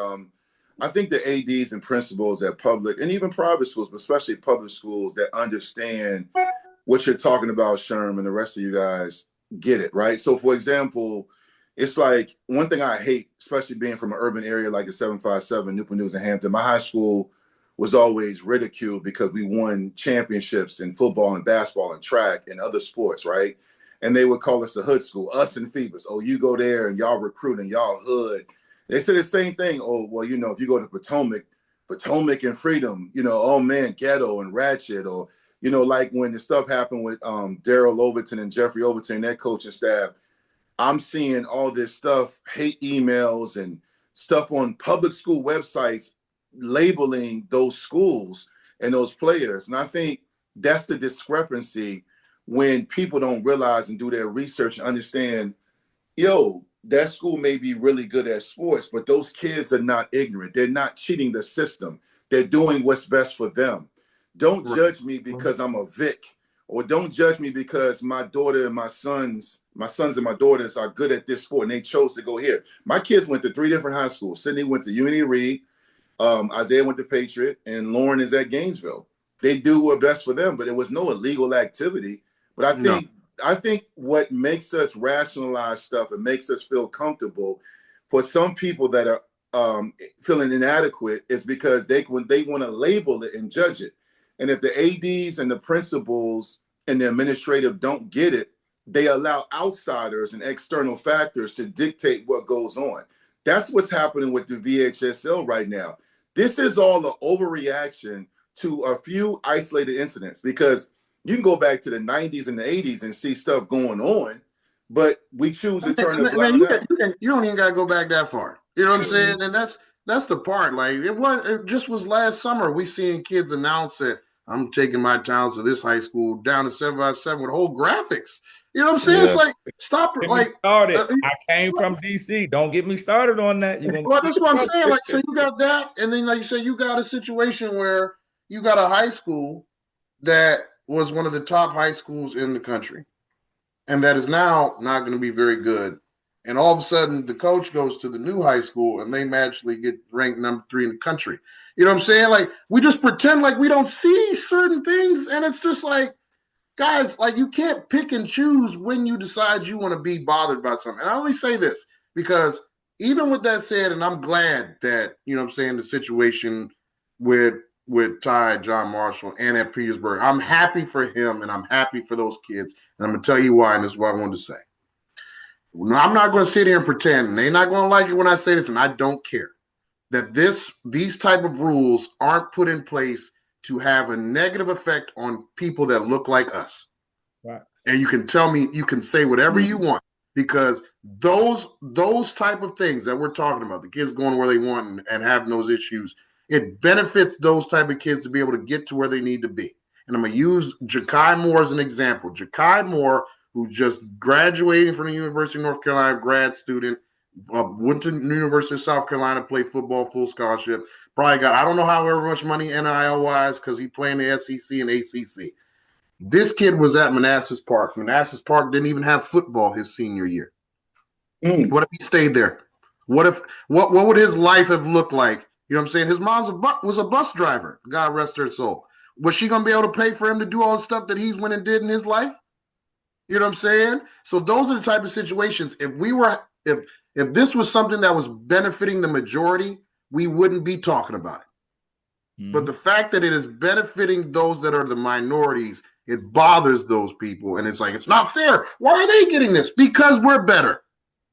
I think the ADs and principals at public and even private schools, but especially public schools that understand what you're talking about, Sherm, and the rest of you guys get it, right? So, for example, it's like one thing I hate, especially being from an urban area like a 757, Newport News and Hampton. My high school was always ridiculed because we won championships in football and basketball and track and other sports, right? And they would call us the hood school, us and Phoebus. Oh, you go there and y'all recruiting, y'all hood. They said the same thing. Oh, well, you know, if you go to Potomac and Freedom, you know, oh man, ghetto and ratchet, or, you know, like when the stuff happened with Daryl Overton and Jeffrey Overton and their coaching staff, I'm seeing all this stuff, hate emails and stuff on public school websites labeling those schools and those players. And I think that's the discrepancy when people don't realize and do their research and understand, yo, that school may be really good at sports, but those kids are not ignorant. They're not cheating the system. They're doing what's best for them. Don't judge me because I'm a Vick, or don't judge me because my daughter and my sons and my daughters are good at this sport and they chose to go here. My kids went to 3 different high schools. Sydney went to UNE Reed, Isaiah went to Patriot, and Lauren is at Gainesville. They do what's best for them, but it was no illegal activity. But I think what makes us rationalize stuff and makes us feel comfortable for some people that are feeling inadequate is because they want to label it and judge it. And if the ADs and the principals and the administrative don't get it, they allow outsiders and external factors to dictate what goes on. That's what's happening with the VHSL right now. This is all an overreaction to a few isolated incidents, because you can go back to the 90s and the 80s and see stuff going on, but we choose to turn the blind eye. You don't even got to go back that far. You know what I'm saying? And that's the part. Like it just was last summer. We seeing kids announce that I'm taking my talents to this high school down to 757 with whole graphics. You know what I'm saying? Yeah. It's like, stop it. Like, started. I came from DC. Don't get me started on that. Well, that's what I'm saying. Like, so you got that, and then like you said, you got a situation where you got a high school that was one of the top high schools in the country, and that is now not going to be very good. And all of a sudden, the coach goes to the new high school, and they magically get ranked number 3 in the country. You know what I'm saying? Like, we just pretend like we don't see certain things, and it's just like, guys, like, you can't pick and choose when you decide you want to be bothered by something. And I only say this because even with that said, and I'm glad that, you know what I'm saying, the situation with Ty, John Marshall, and at Petersburg, I'm happy for him, and I'm happy for those kids. And I'm going to tell you why, and this is what I wanted to say. I'm not going to sit here and pretend, and they're not going to like it when I say this, and I don't care, that these type of rules aren't put in place to have a negative effect on people that look like us. Right. And you can tell me, you can say whatever you want, because those type of things that we're talking about, the kids going where they want and having those issues, it benefits those type of kids to be able to get to where they need to be. And I'm going to use Ja'Kai Moore as an example. Ja'Kai Moore, who just graduated from the University of North Carolina, grad student, went to the University of South Carolina, played football, full scholarship, probably got, I don't know however much money NIL-wise because he played in the SEC and ACC. This kid was at Manassas Park. Manassas Park didn't even have football his senior year. What if he stayed there? What would his life have looked like? You know what I'm saying? His mom was a bus driver. God rest her soul. Was she going to be able to pay for him to do all the stuff that he's went and did in his life? You know what I'm saying? So those are the type of situations. If this was something that was benefiting the majority, we wouldn't be talking about it. But the fact that it is benefiting those that are the minorities, it bothers those people. And it's like, it's not fair. Why are they getting this? Because we're better.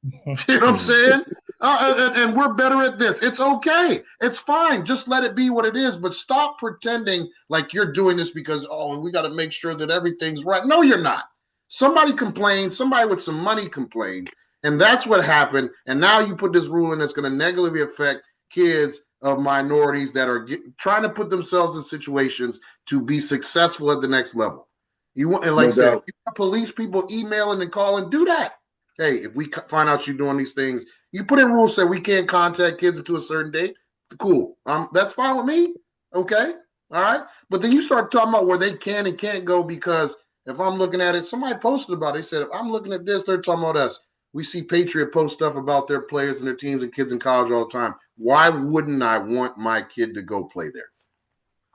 You know what I'm saying? And we're better at this. It's okay. It's fine. Just let it be what it is. But stop pretending like you're doing this because, we got to make sure that everything's right. No, you're not. Somebody complained. Somebody with some money complained. And that's what happened. And now you put this rule in that's going to negatively affect kids of minorities that are trying to put themselves in situations to be successful at the next level. You want, and like I said, police people emailing and calling, do that. Hey, if we find out you're doing these things, you put in rules that we can't contact kids until a certain date. Cool. That's fine with me. Okay. All right. But then you start talking about where they can and can't go, because if I'm looking at it, somebody posted about it. They said, if I'm looking at this, they're talking about us. We see Patriot post stuff about their players and their teams and kids in college all the time. Why wouldn't I want my kid to go play there?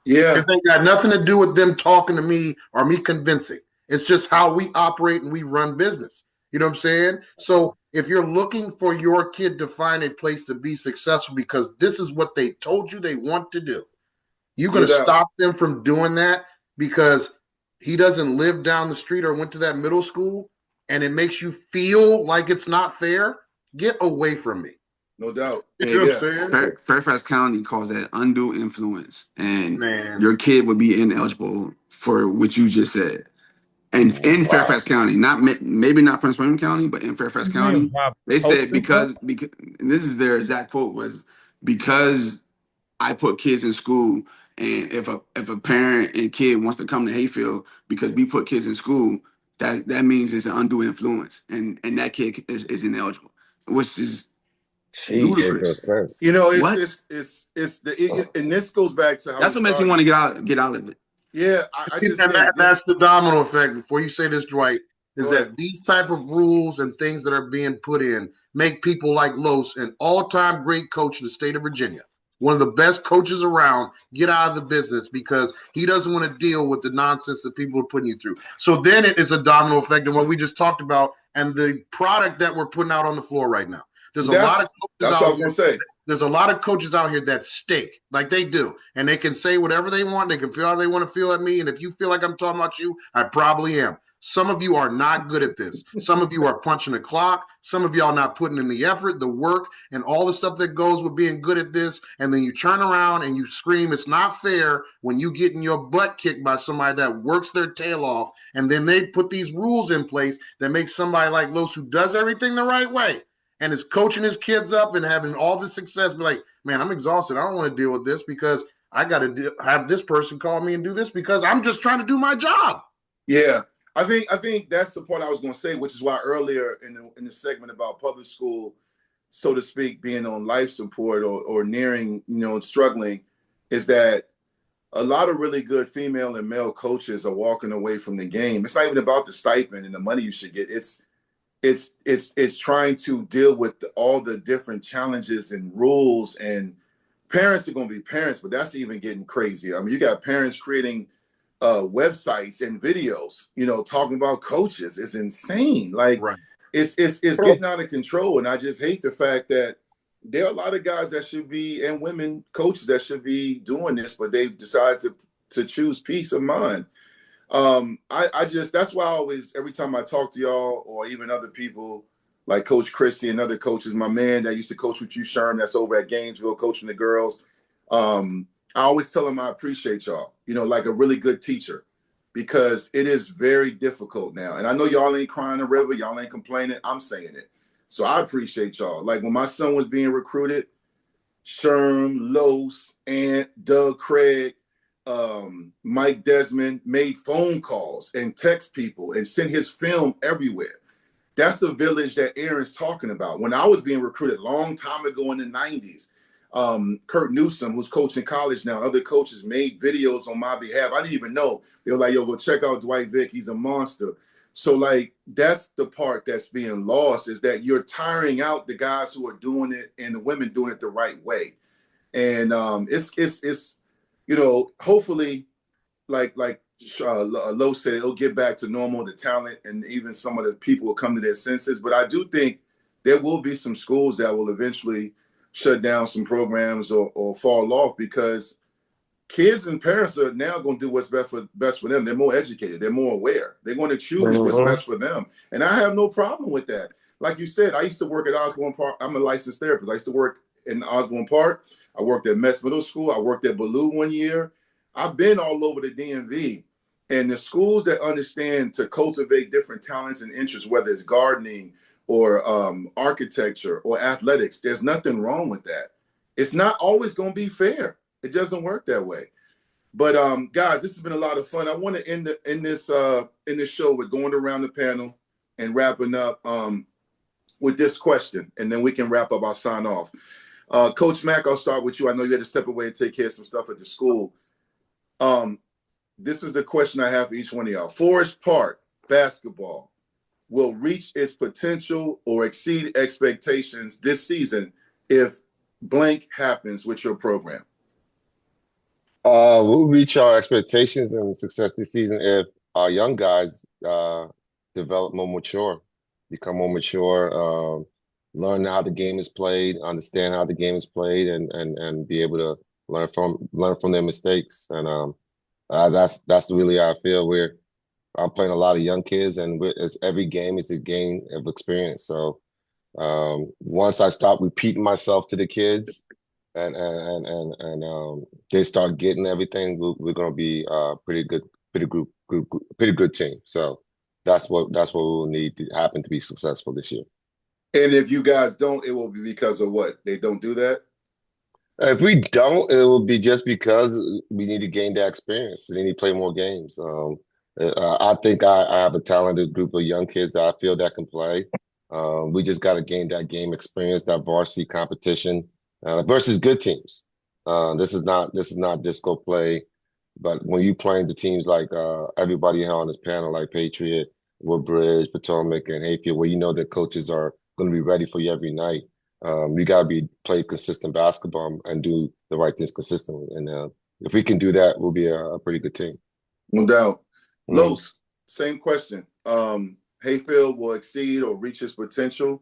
Yeah. This ain't got nothing to do with them talking to me or me convincing. It's just how we operate and we run business. You know what I'm saying? So if you're looking for your kid to find a place to be successful because this is what they told you they want to do, you're going to stop them from doing that because he doesn't live down the street or went to that middle school and it makes you feel like it's not fair. Get away from me. No doubt. You know what I'm saying? Fairfax County calls that undue influence, and your kid would be ineligible for what you just said. And in Fairfax County, maybe not Prince William County, but in Fairfax County, they said because and this is their exact quote was because I put kids in school, and if a parent and kid wants to come to Hayfield because we put kids in school, that means it's an undue influence, and that kid is ineligible, which is ludicrous. Sense. You know, and this goes back to how that's what makes me want to get out of it. Yeah, I just think that's the domino effect. Before you say this, Dwight, is that these type of rules and things that are being put in make people like Los, an all-time great coach in the state of Virginia, one of the best coaches around, get out of the business because he doesn't want to deal with the nonsense that people are putting you through. So then it is a domino effect of what we just talked about and the product that we're putting out on the floor right now. There's a lot of coaches out here. There's a lot of coaches out here that stake like they do, and they can say whatever they want. They can feel how they want to feel at me, and if you feel like I'm talking about you, I probably am. Some of you are not good at this. Some of you are punching the clock. Some of y'all not putting in the effort, the work, and all the stuff that goes with being good at this. And then you turn around and you scream, it's not fair when you getting your butt kicked by somebody that works their tail off. And then they put these rules in place that make somebody like Los, who does everything the right way and is coaching his kids up and having all the success, be like, man, I'm exhausted. I don't want to deal with this because I got to have this person call me and do this because I'm just trying to do my job. Yeah. I think that's the part I was going to say, which is why earlier in the segment about public school, so to speak, being on life support or nearing, struggling, is that a lot of really good female and male coaches are walking away from the game. It's not even about the stipend and the money you should get. It's trying to deal with all the different challenges and rules, and parents are going to be parents, but that's even getting crazy. I mean, you got parents creating websites and videos, talking about coaches. It's insane. Like it's getting out of control. And I just hate the fact that there are a lot of guys that should be, and women coaches that should be doing this, but they've decided to choose peace of mind. That's why I always, every time I talk to y'all or even other people like Coach Christie and other coaches, my man that used to coach with you, Sherm, that's over at Gainesville coaching the girls. I always tell them I appreciate y'all, like a really good teacher, because it is very difficult now. And I know y'all ain't crying a river, y'all ain't complaining. I'm saying it. So I appreciate y'all. Like when my son was being recruited, Sherm, Los, Ant, Doug Craig, Mike Desmond made phone calls and text people and sent his film everywhere. That's the village that Aaron's talking about. When I was being recruited a long time ago in the 90s, Kurt Newsom, who's coaching college now, other coaches made videos on my behalf. I didn't even know. They were like, yo, go check out Dwight Vick. He's a monster. So, like, that's the part that's being lost, is that you're tiring out the guys who are doing it and the women doing it the right way. And it's hopefully, like Lo said, it'll get back to normal, the talent, and even some of the people will come to their senses. But I do think there will be some schools that will eventually shut down some programs or fall off, because kids and parents are now going to do what's best for them. They're more educated. They're more aware. They're going to choose what's best for them. And I have no problem with that. Like you said, I used to work at Osborne Park. I'm a licensed therapist. I used to work in Osborne Park. I worked at Metz Middle School. I worked at Ballou 1 year. I've been all over the DMV. And the schools that understand to cultivate different talents and interests, whether it's gardening or architecture or athletics, there's nothing wrong with that. It's not always going to be fair. It doesn't work that way. But guys, this has been a lot of fun. I want to end this show with going around the panel and wrapping up with this question, and then we can wrap up. I'll sign off. Coach Mack, I'll start with you. I know you had to step away and take care of some stuff at the school. This is the question I have for each one of y'all. Forest Park basketball, will reach its potential or exceed expectations this season if blank happens with your program? We'll reach our expectations and success this season if our young guys develop more mature, become more mature, learn how the game is played, understand how the game is played, and be able to learn from their mistakes. And that's really how I feel. I'm playing a lot of young kids, and every game is a game of experience. So once I stop repeating myself to the kids, and they start getting everything, we're going to be pretty good team. So that's what we'll need to happen to be successful this year. And if you guys don't, it will be because of what? They don't do that? If we don't, it will be just because we need to gain that experience. They need to play more games. I think I have a talented group of young kids that I feel that can play. We just got to gain that game experience, that varsity competition versus good teams. This is not disco play, but when you playing the teams like everybody here on this panel, like Patriot, Woodbridge, Potomac, and Hayfield, where you know that coaches are going to be ready for you every night. You got to play consistent basketball and do the right things consistently. And if we can do that, we'll be a pretty good team. No doubt. Los, same question. Hayfield will exceed or reach its potential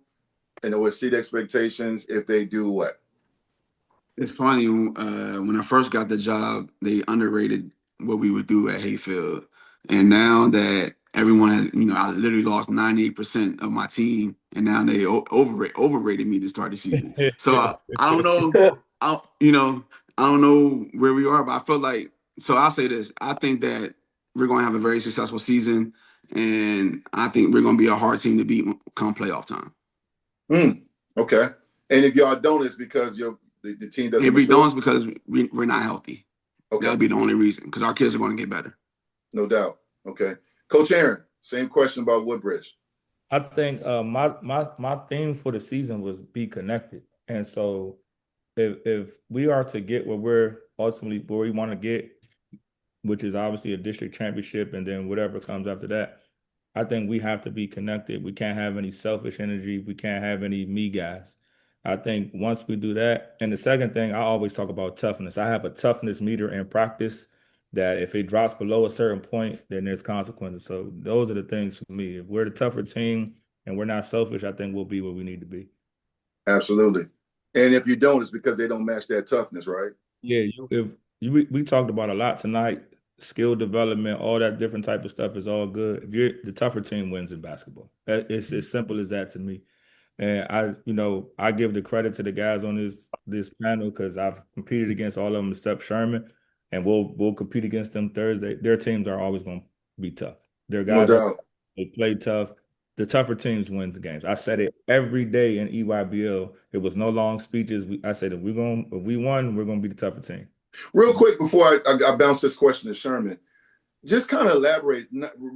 and it will exceed expectations if they do what? It's funny, when I first got the job, they underrated what we would do at Hayfield. And now that everyone has, I literally lost 98% of my team, and now they overrated me to start the season. So I don't know, I don't know where we are, but I feel like, so I'll say this, I think that we're going to have a very successful season, and I think we're going to be a hard team to beat come playoff time. Okay. And if y'all don't, it's because the team doesn't. If we don't, it's because we're not healthy. Okay. That'll be the only reason, because our kids are going to get better. No doubt. Okay. Coach Aaron, same question about Woodbridge. I think my theme for the season was be connected. And so if we are to get where we want to get, which is obviously a district championship and then whatever comes after that, I think we have to be connected. We can't have any selfish energy. We can't have any me guys. I think once we do that, and the second thing, I always talk about toughness. I have a toughness meter in practice that if it drops below a certain point, then there's consequences. So those are the things for me. If we're the tougher team and we're not selfish, I think we'll be where we need to be. Absolutely. And if you don't, it's because they don't match that toughness, right? Yeah. We talked about a lot tonight. Skill development, all that different type of stuff is all good. If you're the tougher team wins in basketball. It's as simple as that to me. And I give the credit to the guys on this panel because I've competed against all of them except Sherman, and we'll compete against them Thursday. Their teams are always going to be tough. Their guys, they play tough. The tougher teams wins the games. I said it every day in EYBL. It was no long speeches. I said if we won, we're going to be the tougher team. Real quick before I bounce this question to Sherman, just kind of elaborate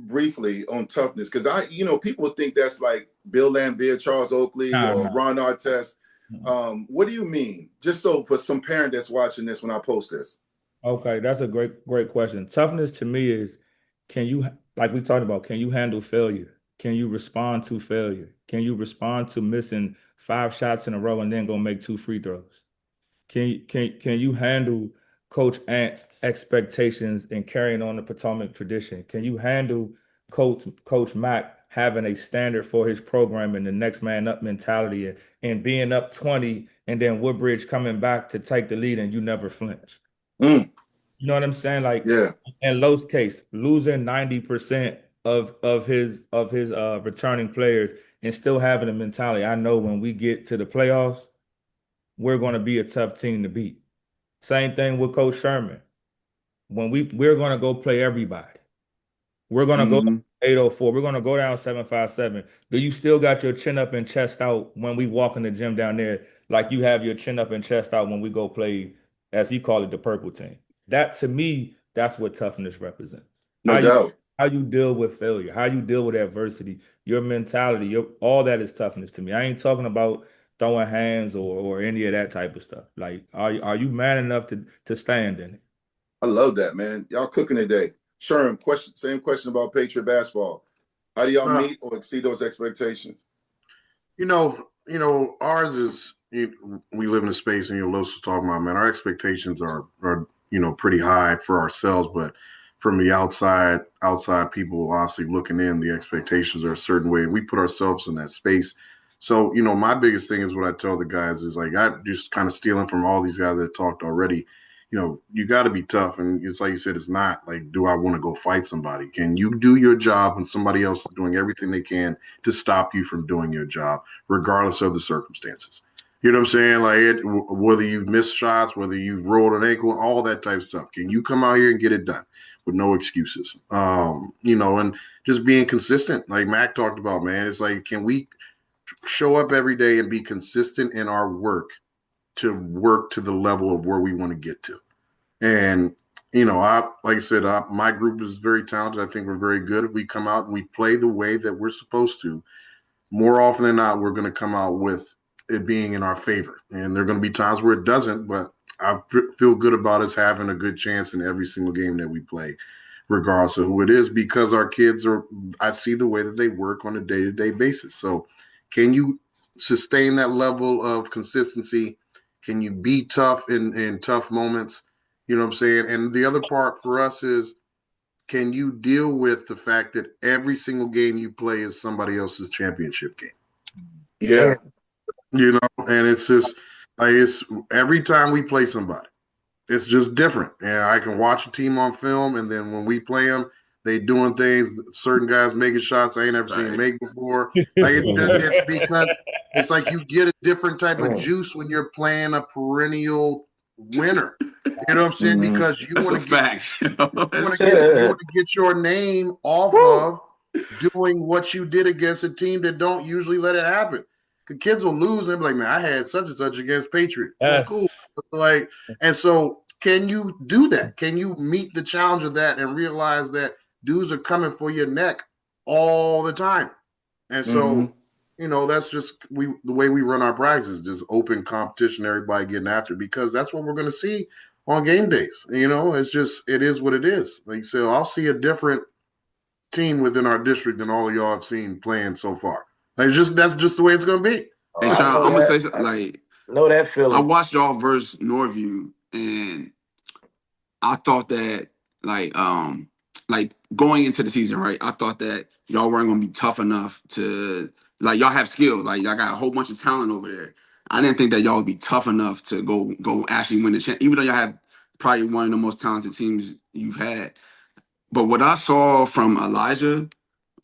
briefly on toughness, because people think that's like Bill Laimbeer, Charles Oakley, or Ron Artest. What do you mean? Just so for some parent that's watching this when I post this. Okay, that's a great question. Toughness to me is, like we talked about, can you handle failure? Can you respond to failure? Can you respond to missing 5 shots in a row and then go make 2 free throws? Can you handle Coach Ant's expectations and carrying on the Potomac tradition? Can you handle Coach Mack having a standard for his program and the next man up mentality and being up 20 and then Woodbridge coming back to take the lead and you never flinch? You know what I'm saying? Like, yeah. In Lowe's case, losing 90% of his returning players and still having a mentality. I know when we get to the playoffs, we're going to be a tough team to beat. Same thing with Coach Sherman. When we're going to go play everybody. We're going to go 804. We're going to go down 757. Do you still got your chin up and chest out when we walk in the gym down there, like you have your chin up and chest out when we go play, as he called it, the purple team? That, to me, that's what toughness represents. No doubt. How you deal with failure, how you deal with adversity, your mentality, all that is toughness to me. I ain't talking about throwing hands or any of that type of stuff. Like, are you man enough to stand in it? I love that, man. Y'all cooking today. Sherm, same question about Patriot basketball. How do y'all meet or exceed those expectations? Ours is, we live in a space, and Los was talking about, man, our expectations are pretty high for ourselves, but from the outside people obviously looking in, the expectations are a certain way. We put ourselves in that space. So, my biggest thing is what I tell the guys is like, I just kind of stealing from all these guys that talked already. You got to be tough. And it's like you said, it's not like, do I want to go fight somebody? Can you do your job when somebody else is doing everything they can to stop you from doing your job, regardless of the circumstances? You know what I'm saying? Like, whether you've missed shots, whether you've rolled an ankle, all that type of stuff. Can you come out here and get it done with no excuses? And just being consistent, like Mac talked about, man. It's like, can we show up every day and be consistent in our work to work to the level of where we want to get to? And, like I said, my group is very talented. I think we're very good. If we come out and we play the way that we're supposed to, more often than not, we're going to come out with it being in our favor. And there are going to be times where it doesn't, but I feel good about us having a good chance in every single game that we play, regardless of who it is, because our kids I see the way that they work on a day-to-day basis. So can you sustain that level of consistency? Can you be tough in tough moments? You know what I'm saying? And the other part for us is, can you deal with the fact that every single game you play is somebody else's championship game? Yeah. And it's just like, it's every time we play somebody, it's just different. And I can watch a team on film, and then when we play them, they doing things, certain guys making shots I ain't ever seen make before. Like, it's because it's like you get a different type of juice when you're playing a perennial winner. You know what I'm saying? Because you want to get your name off of doing what you did against a team that don't usually let it happen. The kids will lose and they'll be like, man, I had such and such against Patriot. Yes. Cool. Like, and so can you do that? Can you meet the challenge of that and realize that dudes are coming for your neck all the time? And so, that's just the way we run our practices, just open competition, everybody getting after it, because that's what we're going to see on game days. It is what it is. Like, so I'll see a different team within our district than all of y'all have seen playing so far. Like, that's just the way it's going to be. And Sean, I'm going to say something, like, know that feeling. I watched y'all versus Norview, and I thought that, like going into the season, right, I thought that y'all weren't going to be tough enough to, like, y'all have skill. Like, y'all got a whole bunch of talent over there. I didn't think that y'all would be tough enough to go actually win the championship, even though y'all have probably one of the most talented teams you've had. But what I saw from Elijah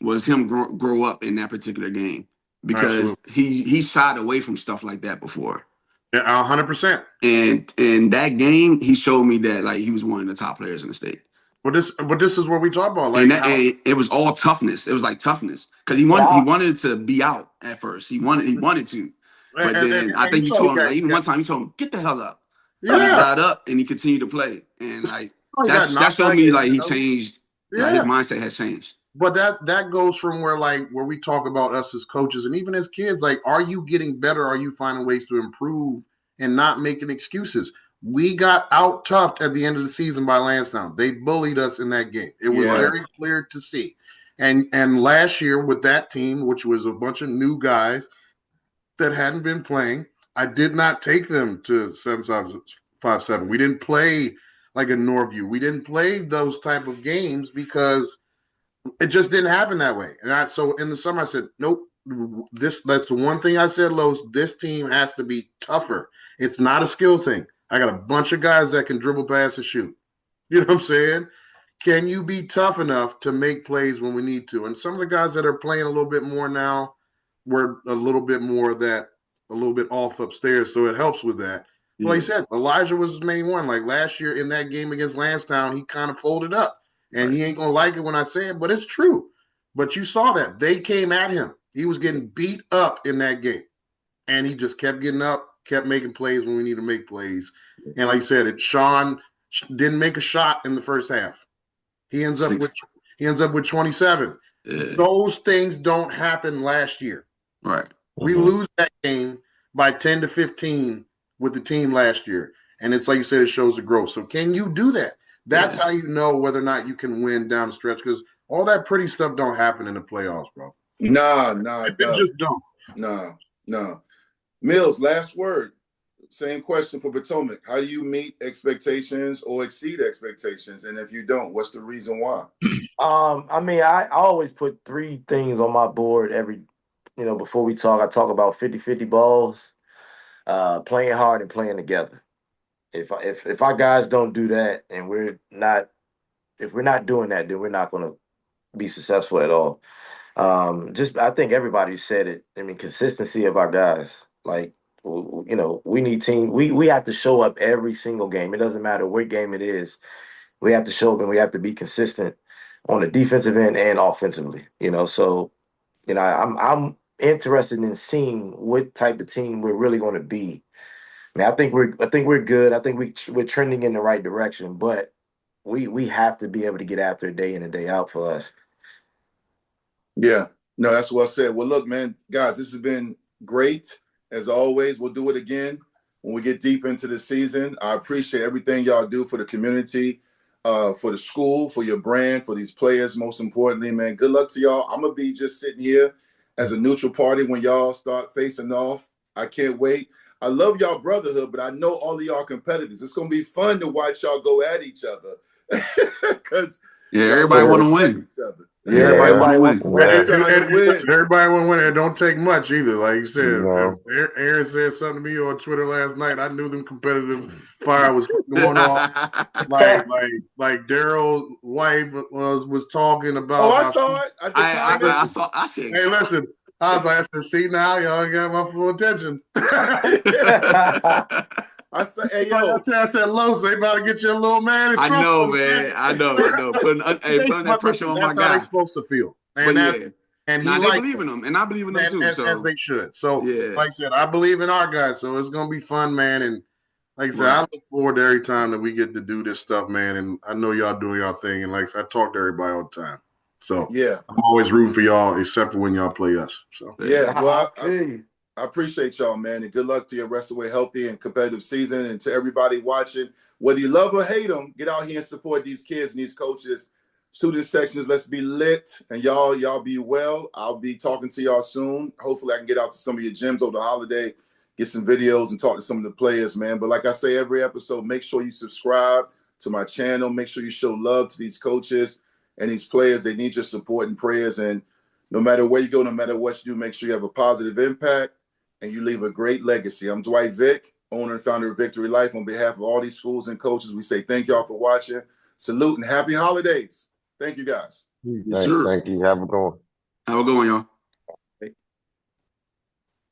was him grow up in that particular game, because he shied away from stuff like that before. Yeah, 100%. And in that game, he showed me that, like, he was one of the top players in the state. But this is what we talk about. Like, and it was all toughness. It was like toughness, because he wanted to be out at first. He wanted to, but then I think you told him, like, even one time you told him, get the hell up. Yeah. And he got up and he continued to play, and like that showed me, like, he changed. Yeah. Like, his mindset has changed. But that goes from where we talk about us as coaches and even as kids, like, are you getting better? Are you finding ways to improve and not making excuses? We got out toughed at the end of the season by Lansdowne. They bullied us in that game. It was very clear to see. And last year with that team, which was a bunch of new guys that hadn't been playing, I did not take them to 7-5-7. We didn't play like a Norview. We didn't play those type of games because it just didn't happen that way. And so in the summer I said, nope, that's the one thing I said, Los, this team has to be tougher. It's not a skill thing. I got a bunch of guys that can dribble, pass, and shoot. You know what I'm saying? Can you be tough enough to make plays when we need to? And some of the guys that are playing a little bit more now were a little bit off upstairs, so it helps with that. Yeah. Like you said, Elijah was his main one. Like last year in that game against Lansdowne, he kind of folded up. And he ain't going to like it when I say it, but it's true. But you saw that. They came at him. He was getting beat up in that game. And he just kept getting up, kept making plays when we need to make plays. And like you said, Sean didn't make a shot in the first half. He ends up with 27. Yeah. Those things don't happen last year. Right. We lose that game by 10-15 with the team last year. And it's like you said, it shows the growth. So can you do that? That's how you know whether or not you can win down the stretch, because all that pretty stuff don't happen in the playoffs, bro. Nah, It just don't. No. Mills, last word. Same question for Potomac. How do you meet expectations or exceed expectations? And if you don't, what's the reason why? I mean, I always put 3 things on my board before we talk. I talk about 50-50 balls, playing hard and playing together. If our guys don't do that and if we're not doing that, then we're not going to be successful at all. I think everybody said it. I mean, consistency of our guys. Like, we need team. We have to show up every single game. It doesn't matter what game it is. We have to show up and we have to be consistent on the defensive end and offensively. So I'm interested in seeing what type of team we're really going to be. I mean, I think we're good. I think we're trending in the right direction, but we have to be able to get after it day in and day out for us. Yeah, no, that's well said. Well, look, man, guys, this has been great. As always, we'll do it again when we get deep into the season. I appreciate everything y'all do for the community, for the school, for your brand, for these players, most importantly, man. Good luck to y'all. I'm going to be just sitting here as a neutral party when y'all start facing off. I can't wait. I love y'all brotherhood, but I know all of y'all competitors. It's going to be fun to watch y'all go at each other. Because everybody want to win. Yeah, everybody wants to win. Everybody want to win. It don't take much either. Like you said, No. Aaron said something to me on Twitter last night. I knew them competitive fire was going on. like Daryl's wife was talking about. Oh, I saw it. I saw. I said, "Hey, listen." I said, "See now, y'all got my full attention." I said, "Hey, yo!" I said, "Los, they about to get you a little man." I know, man. I know. Putting that pressure on my guy. That's how they're supposed to feel. And they believe in them, and I believe in them too. As they should. So, like I said, I believe in our guys. So it's gonna be fun, man. And like I said, I look forward to every time that we get to do this stuff, man. And I know y'all doing y'all thing. And like I said, I talk to everybody all the time. So yeah, I'm always rooting for y'all, except for when y'all play us. So yeah, well, I appreciate y'all, man, and good luck to your rest of the way healthy and competitive season. And to everybody watching, whether you love or hate them, get out here and support these kids and these coaches. Student sections, let's be lit, and y'all be well. I'll be talking to y'all soon. Hopefully, I can get out to some of your gyms over the holiday, get some videos, and talk to some of the players, man. But like I say every episode, make sure you subscribe to my channel. Make sure you show love to these coaches and these players. They need your support and prayers. And no matter where you go, no matter what you do, make sure you have a positive impact and you leave a great legacy. I'm Dwight Vick, owner and founder of Victory Life. On behalf of all these schools and coaches, we say thank y'all for watching. Salute and happy holidays. Thank you, guys. Thank you. Have a good one. Have a good one, y'all.